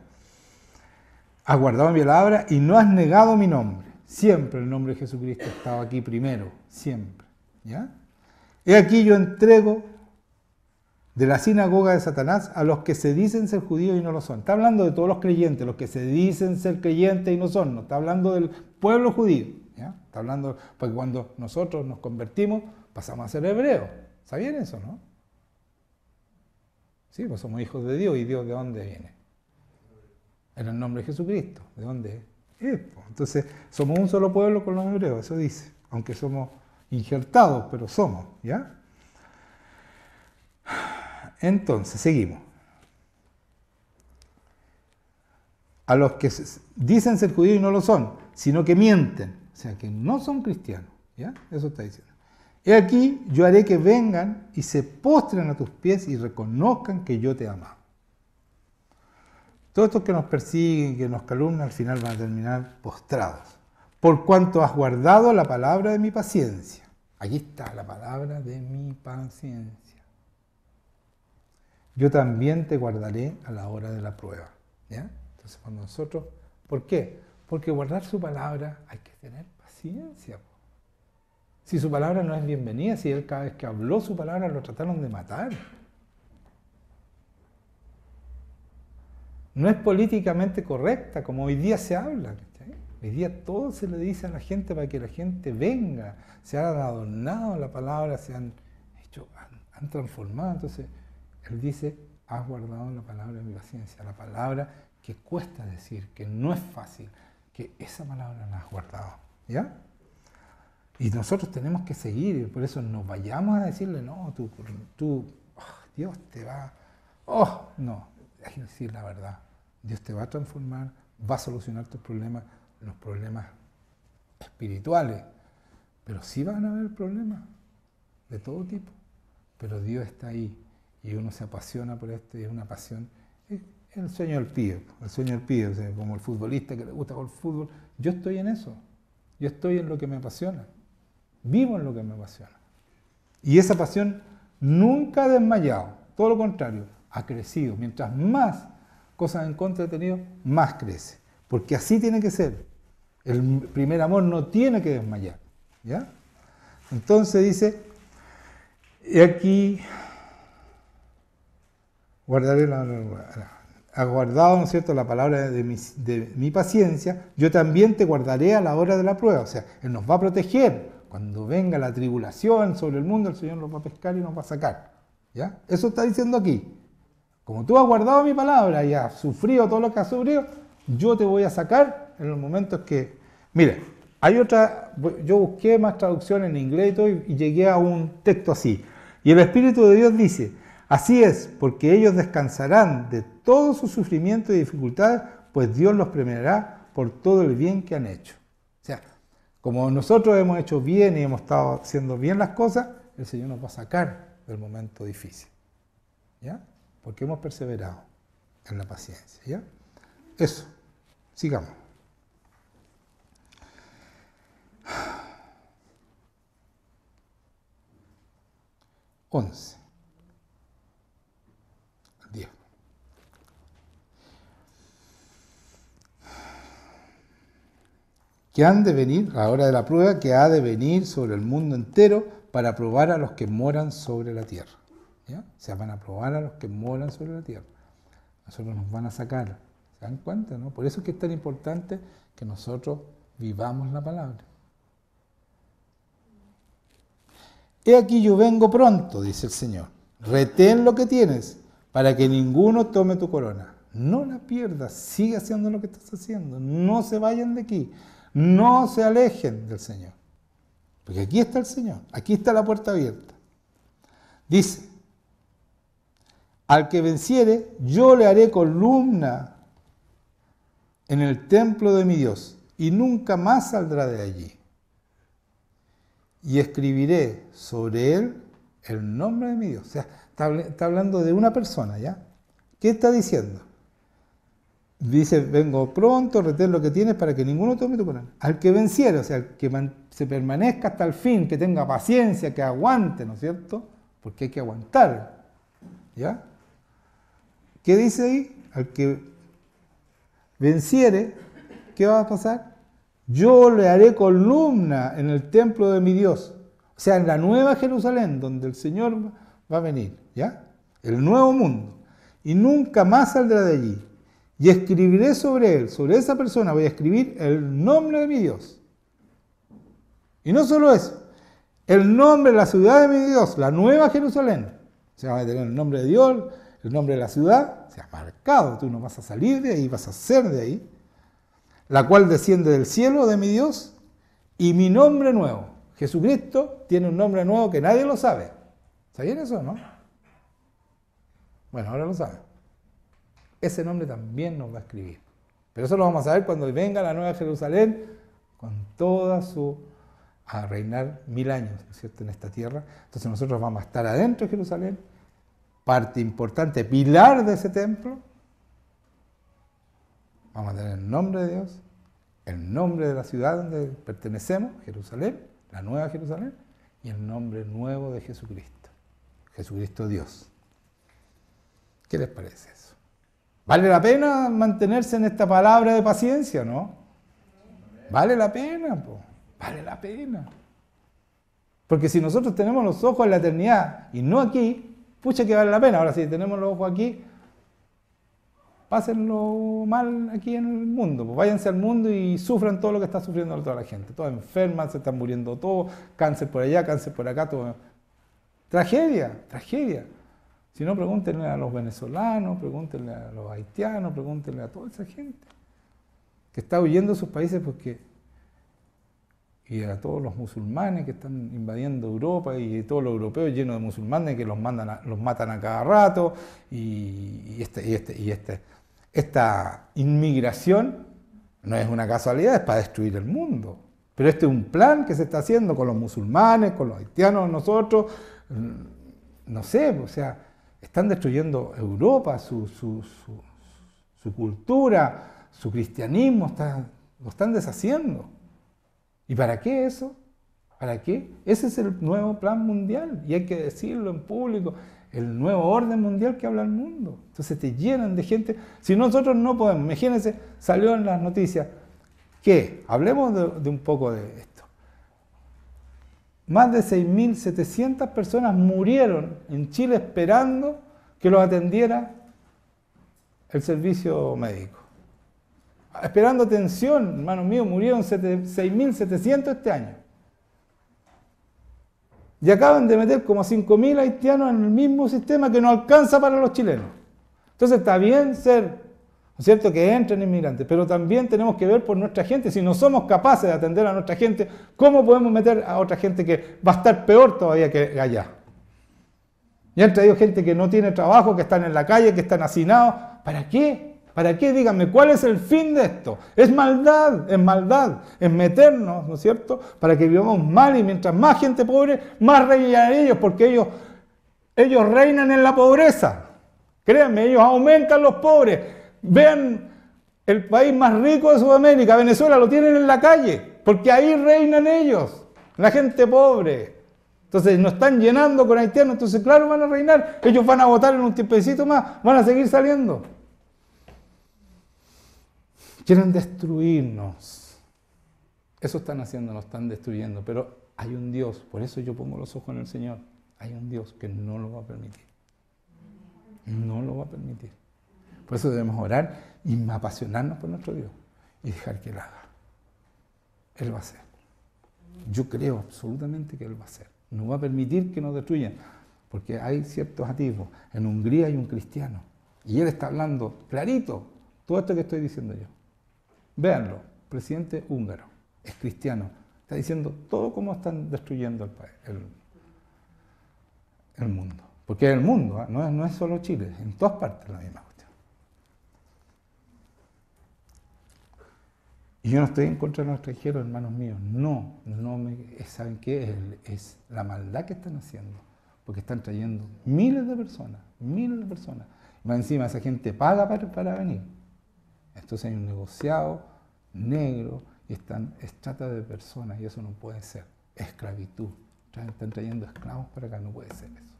Has guardado mi palabra y no has negado mi nombre. Siempre el nombre de Jesucristo estaba aquí primero, siempre, ¿ya? He aquí yo entrego de la sinagoga de Satanás a los que se dicen ser judíos y no lo son. Está hablando de todos los creyentes, los que se dicen ser creyentes y no son. No está hablando del pueblo judío, ¿ya? Está hablando, porque cuando nosotros nos convertimos, pasamos a ser hebreos. ¿Sabían eso, no? Sí, pues somos hijos de Dios. ¿Y Dios de dónde viene? En el nombre de Jesucristo. ¿De dónde es? Entonces, somos un solo pueblo con los hebreos, eso dice. Aunque somos injertados, pero somos, ¿ya? Entonces, seguimos. A los que dicen ser judíos y no lo son, sino que mienten, o sea, que no son cristianos, ¿ya? Eso está diciendo. He aquí, yo haré que vengan y se postren a tus pies y reconozcan que yo te amo. Todos estos que nos persiguen, que nos calumnian, al final van a terminar postrados. Por cuanto has guardado la palabra de mi paciencia. Aquí está la palabra de mi paciencia. Yo también te guardaré a la hora de la prueba, ¿ya? Entonces, cuando nosotros, ¿por qué? Porque guardar su palabra hay que tener paciencia. Si su palabra no es bienvenida, si él cada vez que habló su palabra lo trataron de matar. No es políticamente correcta, como hoy día se habla. ¿Sí? Hoy día todo se le dice a la gente para que la gente venga. Se han adornado la palabra, se han hecho, han transformado. Entonces, él dice, has guardado la palabra de mi paciencia, la palabra que cuesta decir, que no es fácil, que esa palabra la has guardado, ¿ya? Y nosotros tenemos que seguir, y por eso no vayamos a decirle, no, Dios te va, no, hay que decir la verdad, Dios te va a transformar, va a solucionar tus problemas, los problemas espirituales, pero sí van a haber problemas de todo tipo, pero Dios está ahí. Y uno se apasiona por esto y es una pasión, el sueño del pibe, o sea, como el futbolista que le gusta jugar fútbol. Yo estoy en eso, yo estoy en lo que me apasiona, vivo en lo que me apasiona. Y esa pasión nunca ha desmayado, todo lo contrario, ha crecido. Mientras más cosas en contra he tenido, más crece. Porque así tiene que ser. El primer amor no tiene que desmayar. ¿Ya? Entonces dice, y aquí guardaré ha guardado, ¿no es cierto?, la palabra de mi paciencia, yo también te guardaré a la hora de la prueba. O sea, Él nos va a proteger. Cuando venga la tribulación sobre el mundo, el Señor nos va a pescar y nos va a sacar. ¿Ya? Eso está diciendo aquí. Como tú has guardado mi palabra y has sufrido todo lo que has sufrido, yo te voy a sacar en los momentos que... Mira, hay otra... Yo busqué más traducción en inglés y todo y llegué a un texto así. Y el Espíritu de Dios dice, así es, porque ellos descansarán de todo su sufrimiento y dificultades, pues Dios los premiará por todo el bien que han hecho. O sea, como nosotros hemos hecho bien y hemos estado haciendo bien las cosas, el Señor nos va a sacar del momento difícil. ¿Ya? Porque hemos perseverado en la paciencia. ¿Ya? Eso. Sigamos. Once. 10. Que han de venir, a la hora de la prueba, que ha de venir sobre el mundo entero para probar a los que moran sobre la tierra. ¿Ya? O sea, van a probar a los que moran sobre la tierra. Nosotros nos van a sacar. ¿Se dan cuenta, no? Por eso es que es tan importante que nosotros vivamos la palabra. He aquí yo vengo pronto, dice el Señor. Retén lo que tienes para que ninguno tome tu corona. No la pierdas, sigue haciendo lo que estás haciendo. No se vayan de aquí. No se alejen del Señor. Porque aquí está el Señor, aquí está la puerta abierta. Dice, al que venciere, yo le haré columna en el templo de mi Dios, y nunca más saldrá de allí. Y escribiré sobre él el nombre de mi Dios. O sea, está hablando de una persona, ¿ya? ¿Qué está diciendo? Dice, vengo pronto, retén lo que tienes para que ninguno tome tu corona. Al que venciere, o sea, al que se permanezca hasta el fin, que tenga paciencia, que aguante, ¿no es cierto? Porque hay que aguantar, ¿ya? ¿Qué dice ahí? Al que venciere, ¿qué va a pasar? Yo le haré columna en el templo de mi Dios. O sea, en la nueva Jerusalén, donde el Señor va a venir, ¿ya? El nuevo mundo. Y nunca más saldrá de allí. Y escribiré sobre él, sobre esa persona, voy a escribir el nombre de mi Dios. Y no solo eso, el nombre de la ciudad de mi Dios, la nueva Jerusalén. O sea, va a tener el nombre de Dios, el nombre de la ciudad, o sea, marcado, tú no vas a salir de ahí, vas a ser de ahí. La cual desciende del cielo de mi Dios, y mi nombre nuevo. Jesucristo tiene un nombre nuevo que nadie lo sabe. ¿Sabían eso, no? Bueno, ahora lo saben. Ese nombre también nos va a escribir. Pero eso lo vamos a ver cuando venga la nueva Jerusalén, con toda su... a reinar 1000 años, ¿no es cierto?, en esta tierra. Entonces nosotros vamos a estar adentro de Jerusalén, parte importante, pilar de ese templo. Vamos a tener el nombre de Dios, el nombre de la ciudad donde pertenecemos, Jerusalén, la nueva Jerusalén, y el nombre nuevo de Jesucristo, Jesucristo Dios. ¿Qué les parece eso? ¿Vale la pena mantenerse en esta palabra de paciencia, no? Vale la pena, po. Vale la pena. Porque si nosotros tenemos los ojos en la eternidad y no aquí, pucha que vale la pena. Ahora si tenemos los ojos aquí, pásenlo mal aquí en el mundo. Pues váyanse al mundo y sufran todo lo que está sufriendo toda la gente. Todos enfermas, se están muriendo todos, cáncer por allá, cáncer por acá, todo. Tragedia, tragedia. Si no, pregúntenle a los venezolanos, pregúntenle a los haitianos, pregúntenle a toda esa gente que está huyendo de sus países porque... y a todos los musulmanes que están invadiendo Europa y todos los europeos llenos de musulmanes que los matan a cada rato esta inmigración no es una casualidad, es para destruir el mundo. Pero este es un plan que se está haciendo con los musulmanes, con los haitianos, nosotros, no sé, o sea, están destruyendo Europa, su su cultura, su cristianismo, lo están deshaciendo. ¿Y para qué eso? ¿Para qué? Ese es el nuevo plan mundial, y hay que decirlo en público, el nuevo orden mundial que habla el mundo. Entonces te llenan de gente. Si nosotros no podemos, imagínense, salió en las noticias, ¿qué? Hablemos de un poco de esto. Más de 6.700 personas murieron en Chile esperando que los atendiera el servicio médico. Esperando atención, hermanos míos, murieron 6.700 este año. Y acaban de meter como 5.000 haitianos en el mismo sistema que no alcanza para los chilenos. Entonces está bien ser, ¿no es cierto?, que entren inmigrantes, pero también tenemos que ver por nuestra gente. Si no somos capaces de atender a nuestra gente, ¿cómo podemos meter a otra gente que va a estar peor todavía que allá? Y han traído gente que no tiene trabajo, que están en la calle, que están hacinados. ¿Para qué? ¿Para qué? Díganme, ¿cuál es el fin de esto? Es maldad, es meternos, ¿no es cierto?, para que vivamos mal, y mientras más gente pobre, más reinan ellos, porque ellos reinan en la pobreza. Créanme, ellos aumentan los pobres. Vean el país más rico de Sudamérica, Venezuela, lo tienen en la calle, porque ahí reinan ellos, la gente pobre. Entonces nos están llenando con haitianos, entonces claro, van a reinar. Ellos van a votar en un tiempecito más, van a seguir saliendo. Quieren destruirnos. Eso están haciendo, nos están destruyendo. Pero hay un Dios, por eso yo pongo los ojos en el Señor. Hay un Dios que no lo va a permitir. No lo va a permitir. Por eso debemos orar y apasionarnos por nuestro Dios y dejar que Él haga. Él va a hacer. Yo creo absolutamente que Él va a hacer. No va a permitir que nos destruyan, porque hay ciertos atisbos. En Hungría hay un cristiano y Él está hablando clarito todo esto que estoy diciendo yo. Véanlo, presidente húngaro, es cristiano, está diciendo todo cómo están destruyendo el mundo. Porque es el mundo, ¿eh? No es solo Chile, en todas partes la misma cuestión. Y yo no estoy en contra de los extranjeros, hermanos míos, ¿saben qué? Es la maldad que están haciendo, porque están trayendo miles de personas. Y más encima esa gente paga para venir. Entonces hay un negociado negro y es trata de personas, y eso no puede ser. Esclavitud. Están trayendo esclavos para acá, no puede ser eso.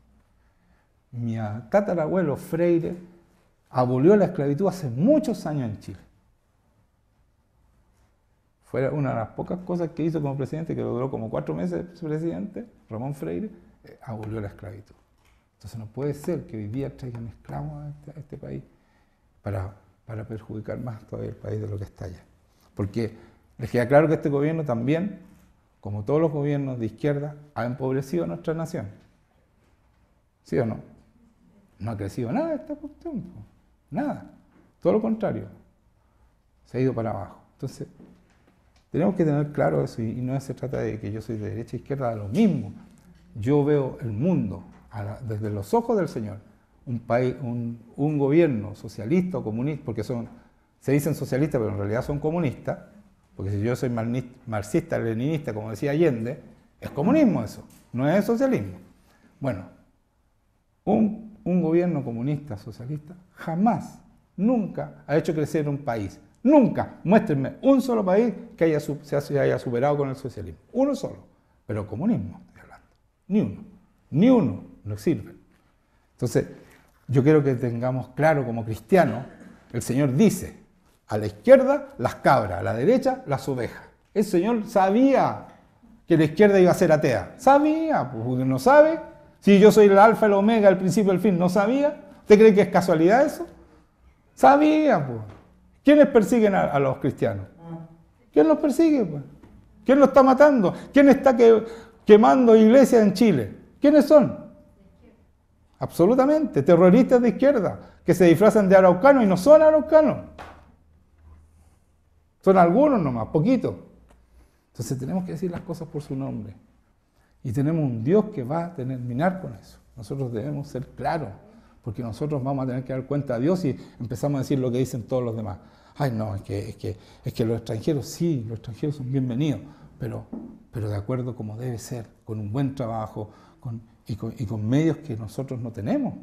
Mi tatarabuelo Freire abolió la esclavitud hace muchos años en Chile. Fue una de las pocas cosas que hizo como presidente, que duró como 4 meses presidente, Ramón Freire, abolió la esclavitud. Entonces no puede ser que hoy día traigan esclavos a este país para perjudicar más todavía el país de lo que está allá. Porque les queda claro que este gobierno también, como todos los gobiernos de izquierda, ha empobrecido a nuestra nación. ¿Sí o no? No ha crecido nada esta cuestión, nada. Todo lo contrario, se ha ido para abajo. Entonces, tenemos que tener claro eso, y no se trata de que yo soy de derecha e izquierda, da lo mismo. Yo veo el mundo desde los ojos del Señor. Un país, un gobierno socialista o comunista, porque se dicen socialistas, pero en realidad son comunistas, porque si yo soy marxista, leninista, como decía Allende, es comunismo eso, no es socialismo. Bueno, un gobierno comunista, socialista, jamás, nunca ha hecho crecer un país. Nunca. Muéstrenme un solo país que se haya superado con el socialismo. Uno solo. Pero comunismo estoy hablando. Ni uno. No sirve. Entonces, yo quiero que tengamos claro como cristianos, el Señor dice, a la izquierda las cabras, a la derecha las ovejas. El Señor sabía que la izquierda iba a ser atea. Sabía, porque no sabe. Si yo soy el alfa, el omega, el principio, el fin, ¿no sabía? ¿Usted cree que es casualidad eso? Sabía, pues. ¿Quiénes persiguen a los cristianos? ¿Quién los persigue, pues? ¿Quién los está matando? ¿Quién está quemando iglesias en Chile? ¿Quiénes son? Absolutamente, terroristas de izquierda, que se disfrazan de araucanos y no son araucanos. Son algunos nomás, poquitos. Entonces tenemos que decir las cosas por su nombre. Y tenemos un Dios que va a terminar con eso. Nosotros debemos ser claros, porque nosotros vamos a tener que dar cuenta a Dios y empezamos a decir lo que dicen todos los demás. Ay, no, es que los extranjeros, sí, los extranjeros son bienvenidos, pero de acuerdo como debe ser, con un buen trabajo y con medios que nosotros no tenemos.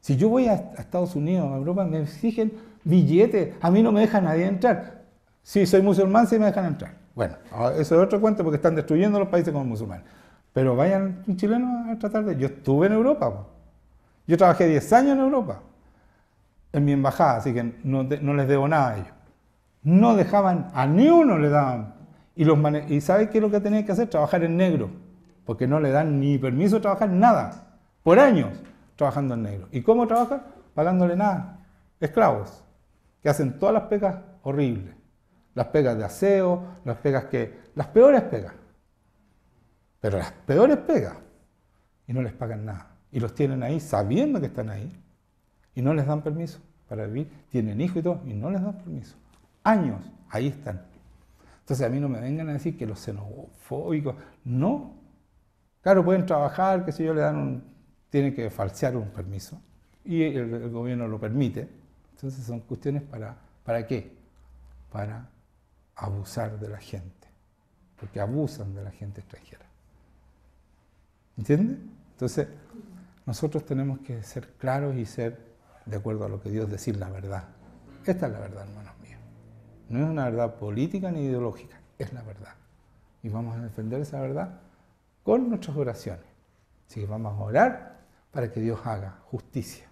Si yo voy a Estados Unidos, a Europa, me exigen billetes, a mí no me deja nadie entrar. Si soy musulmán, sí me dejan entrar. Bueno, eso es otro cuento porque están destruyendo los países como musulmanes. Pero vayan chilenos a tratar de... Yo estuve en Europa, po. Yo trabajé 10 años en Europa, en mi embajada, así que no les debo nada a ellos. No dejaban, a ni uno le daban. Y ¿sabes qué es lo que tenían que hacer? Trabajar en negro, porque no le dan ni permiso de trabajar nada, por años trabajando en negro. ¿Y cómo trabajan? Pagándole nada. Esclavos, que hacen todas las pegas horribles. Las pegas de aseo, las peores pegas. Pero las peores pegas. Y no les pagan nada. Y los tienen ahí sabiendo que están ahí. Y no les dan permiso para vivir. Tienen hijos y todo, y no les dan permiso. Años, ahí están. Entonces a mí no me vengan a decir que los xenofóbicos, no. Claro, pueden trabajar, que si yo le dan tienen que falsear un permiso. Y el gobierno lo permite. Entonces son cuestiones ¿para qué? Para abusar de la gente. Porque abusan de la gente extranjera. ¿Entiendes? Entonces, nosotros tenemos que ser claros y ser de acuerdo a lo que Dios decir la verdad. Esta es la verdad, hermanos míos. No es una verdad política ni ideológica, es la verdad. Y vamos a defender esa verdad con nuestras oraciones. Así que vamos a orar para que Dios haga justicia.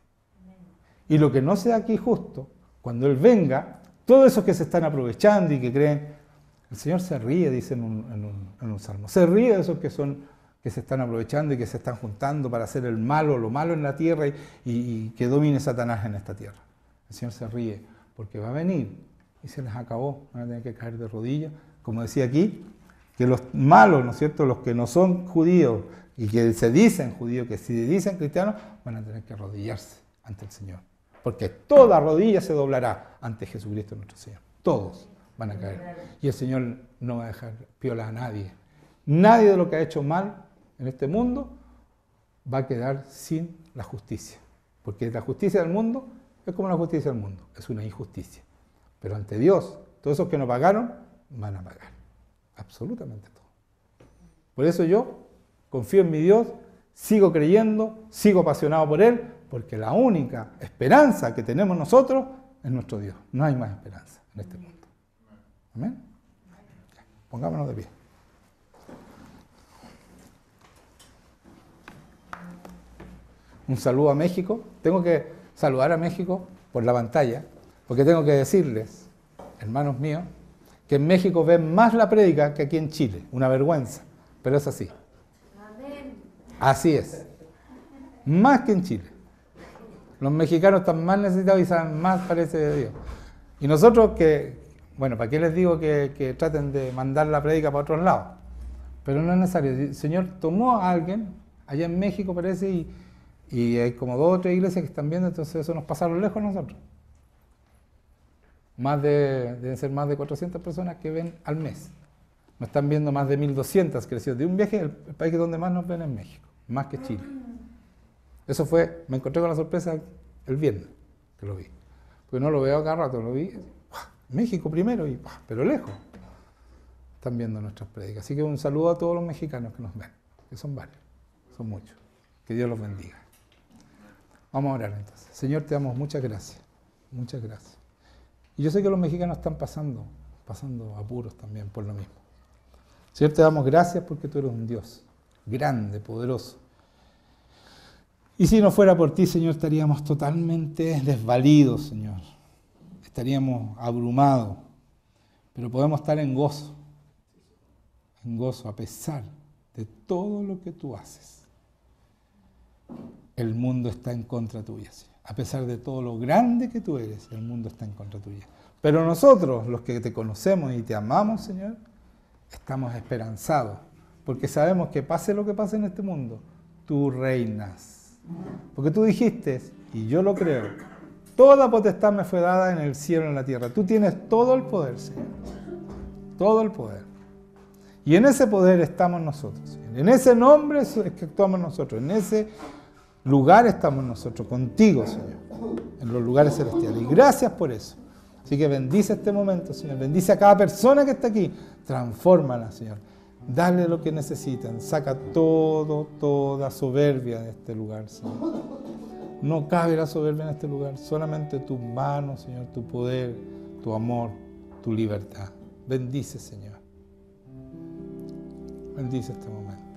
Y lo que no sea aquí justo, cuando Él venga, todos esos que se están aprovechando y que creen, el Señor se ríe, dice en un salmo, se ríe de esos que se están aprovechando y que se están juntando para hacer lo malo en la tierra y que domine Satanás en esta tierra. El Señor se ríe porque va a venir y se les acabó, van a tener que caer de rodillas. Como decía aquí, que los malos, ¿no es cierto?, los que no son judíos y que se dicen judíos, que se dicen cristianos, van a tener que arrodillarse ante el Señor. Porque toda rodilla se doblará ante Jesucristo nuestro Señor. Todos van a caer. Y el Señor no va a dejar piola a nadie. Nadie de lo que ha hecho mal en este mundo va a quedar sin la justicia. Porque la justicia del mundo es como la justicia del mundo. Es una injusticia. Pero ante Dios, todos esos que no pagaron, van a pagar. Absolutamente todo. Por eso yo confío en mi Dios, sigo creyendo, sigo apasionado por Él, porque la única esperanza que tenemos nosotros es nuestro Dios. No hay más esperanza en este mundo. Amén. Pongámonos de pie. Un saludo a México. Tengo que saludar a México por la pantalla, porque tengo que decirles, hermanos míos, que en México ven más la prédica que aquí en Chile. Una vergüenza, pero es así. Amén. Así es. Más que en Chile. Los mexicanos están más necesitados y saben más, parece, de Dios. Y nosotros bueno, ¿para qué les digo que traten de mandar la prédica para otros lados? Pero no es necesario. El Señor tomó a alguien, allá en México parece, y hay como 2 o 3 iglesias que están viendo, entonces eso nos pasaron lejos a nosotros. Deben ser más de 400 personas que ven al mes. Nos están viendo más de 1.200 crecidos. De un viaje, el país donde más nos ven es México, más que Chile. Eso fue, me encontré con la sorpresa el viernes que lo vi. Porque no lo veo cada rato, lo vi, México primero, pero lejos. Están viendo nuestras prédicas. Así que un saludo a todos los mexicanos que nos ven, que son varios, son muchos. Que Dios los bendiga. Vamos a orar entonces. Señor, te damos muchas gracias. Muchas gracias. Y yo sé que los mexicanos están pasando apuros también por lo mismo. Señor, te damos gracias porque tú eres un Dios grande, poderoso. Y si no fuera por ti, Señor, estaríamos totalmente desvalidos, Señor. Estaríamos abrumados. Pero podemos estar en gozo a pesar de todo lo que tú haces. El mundo está en contra tuya, Señor. A pesar de todo lo grande que tú eres, el mundo está en contra tuya. Pero nosotros, los que te conocemos y te amamos, Señor, estamos esperanzados. Porque sabemos que pase lo que pase en este mundo, tú reinas. Porque tú dijiste, y yo lo creo, toda potestad me fue dada en el cielo y en la tierra. Tú tienes todo el poder, Señor. Todo el poder. Y en ese poder estamos nosotros, Señor. En ese nombre es que actuamos nosotros. En ese lugar estamos nosotros, contigo, Señor. En los lugares celestiales. Y gracias por eso. Así que bendice este momento, Señor. Bendice a cada persona que está aquí. Transfórmala, Señor. Dale lo que necesitan. Saca toda soberbia de este lugar, Señor. No cabe la soberbia en este lugar, solamente tus manos, Señor, tu poder, tu amor, tu libertad. Bendice, Señor. Bendice este momento.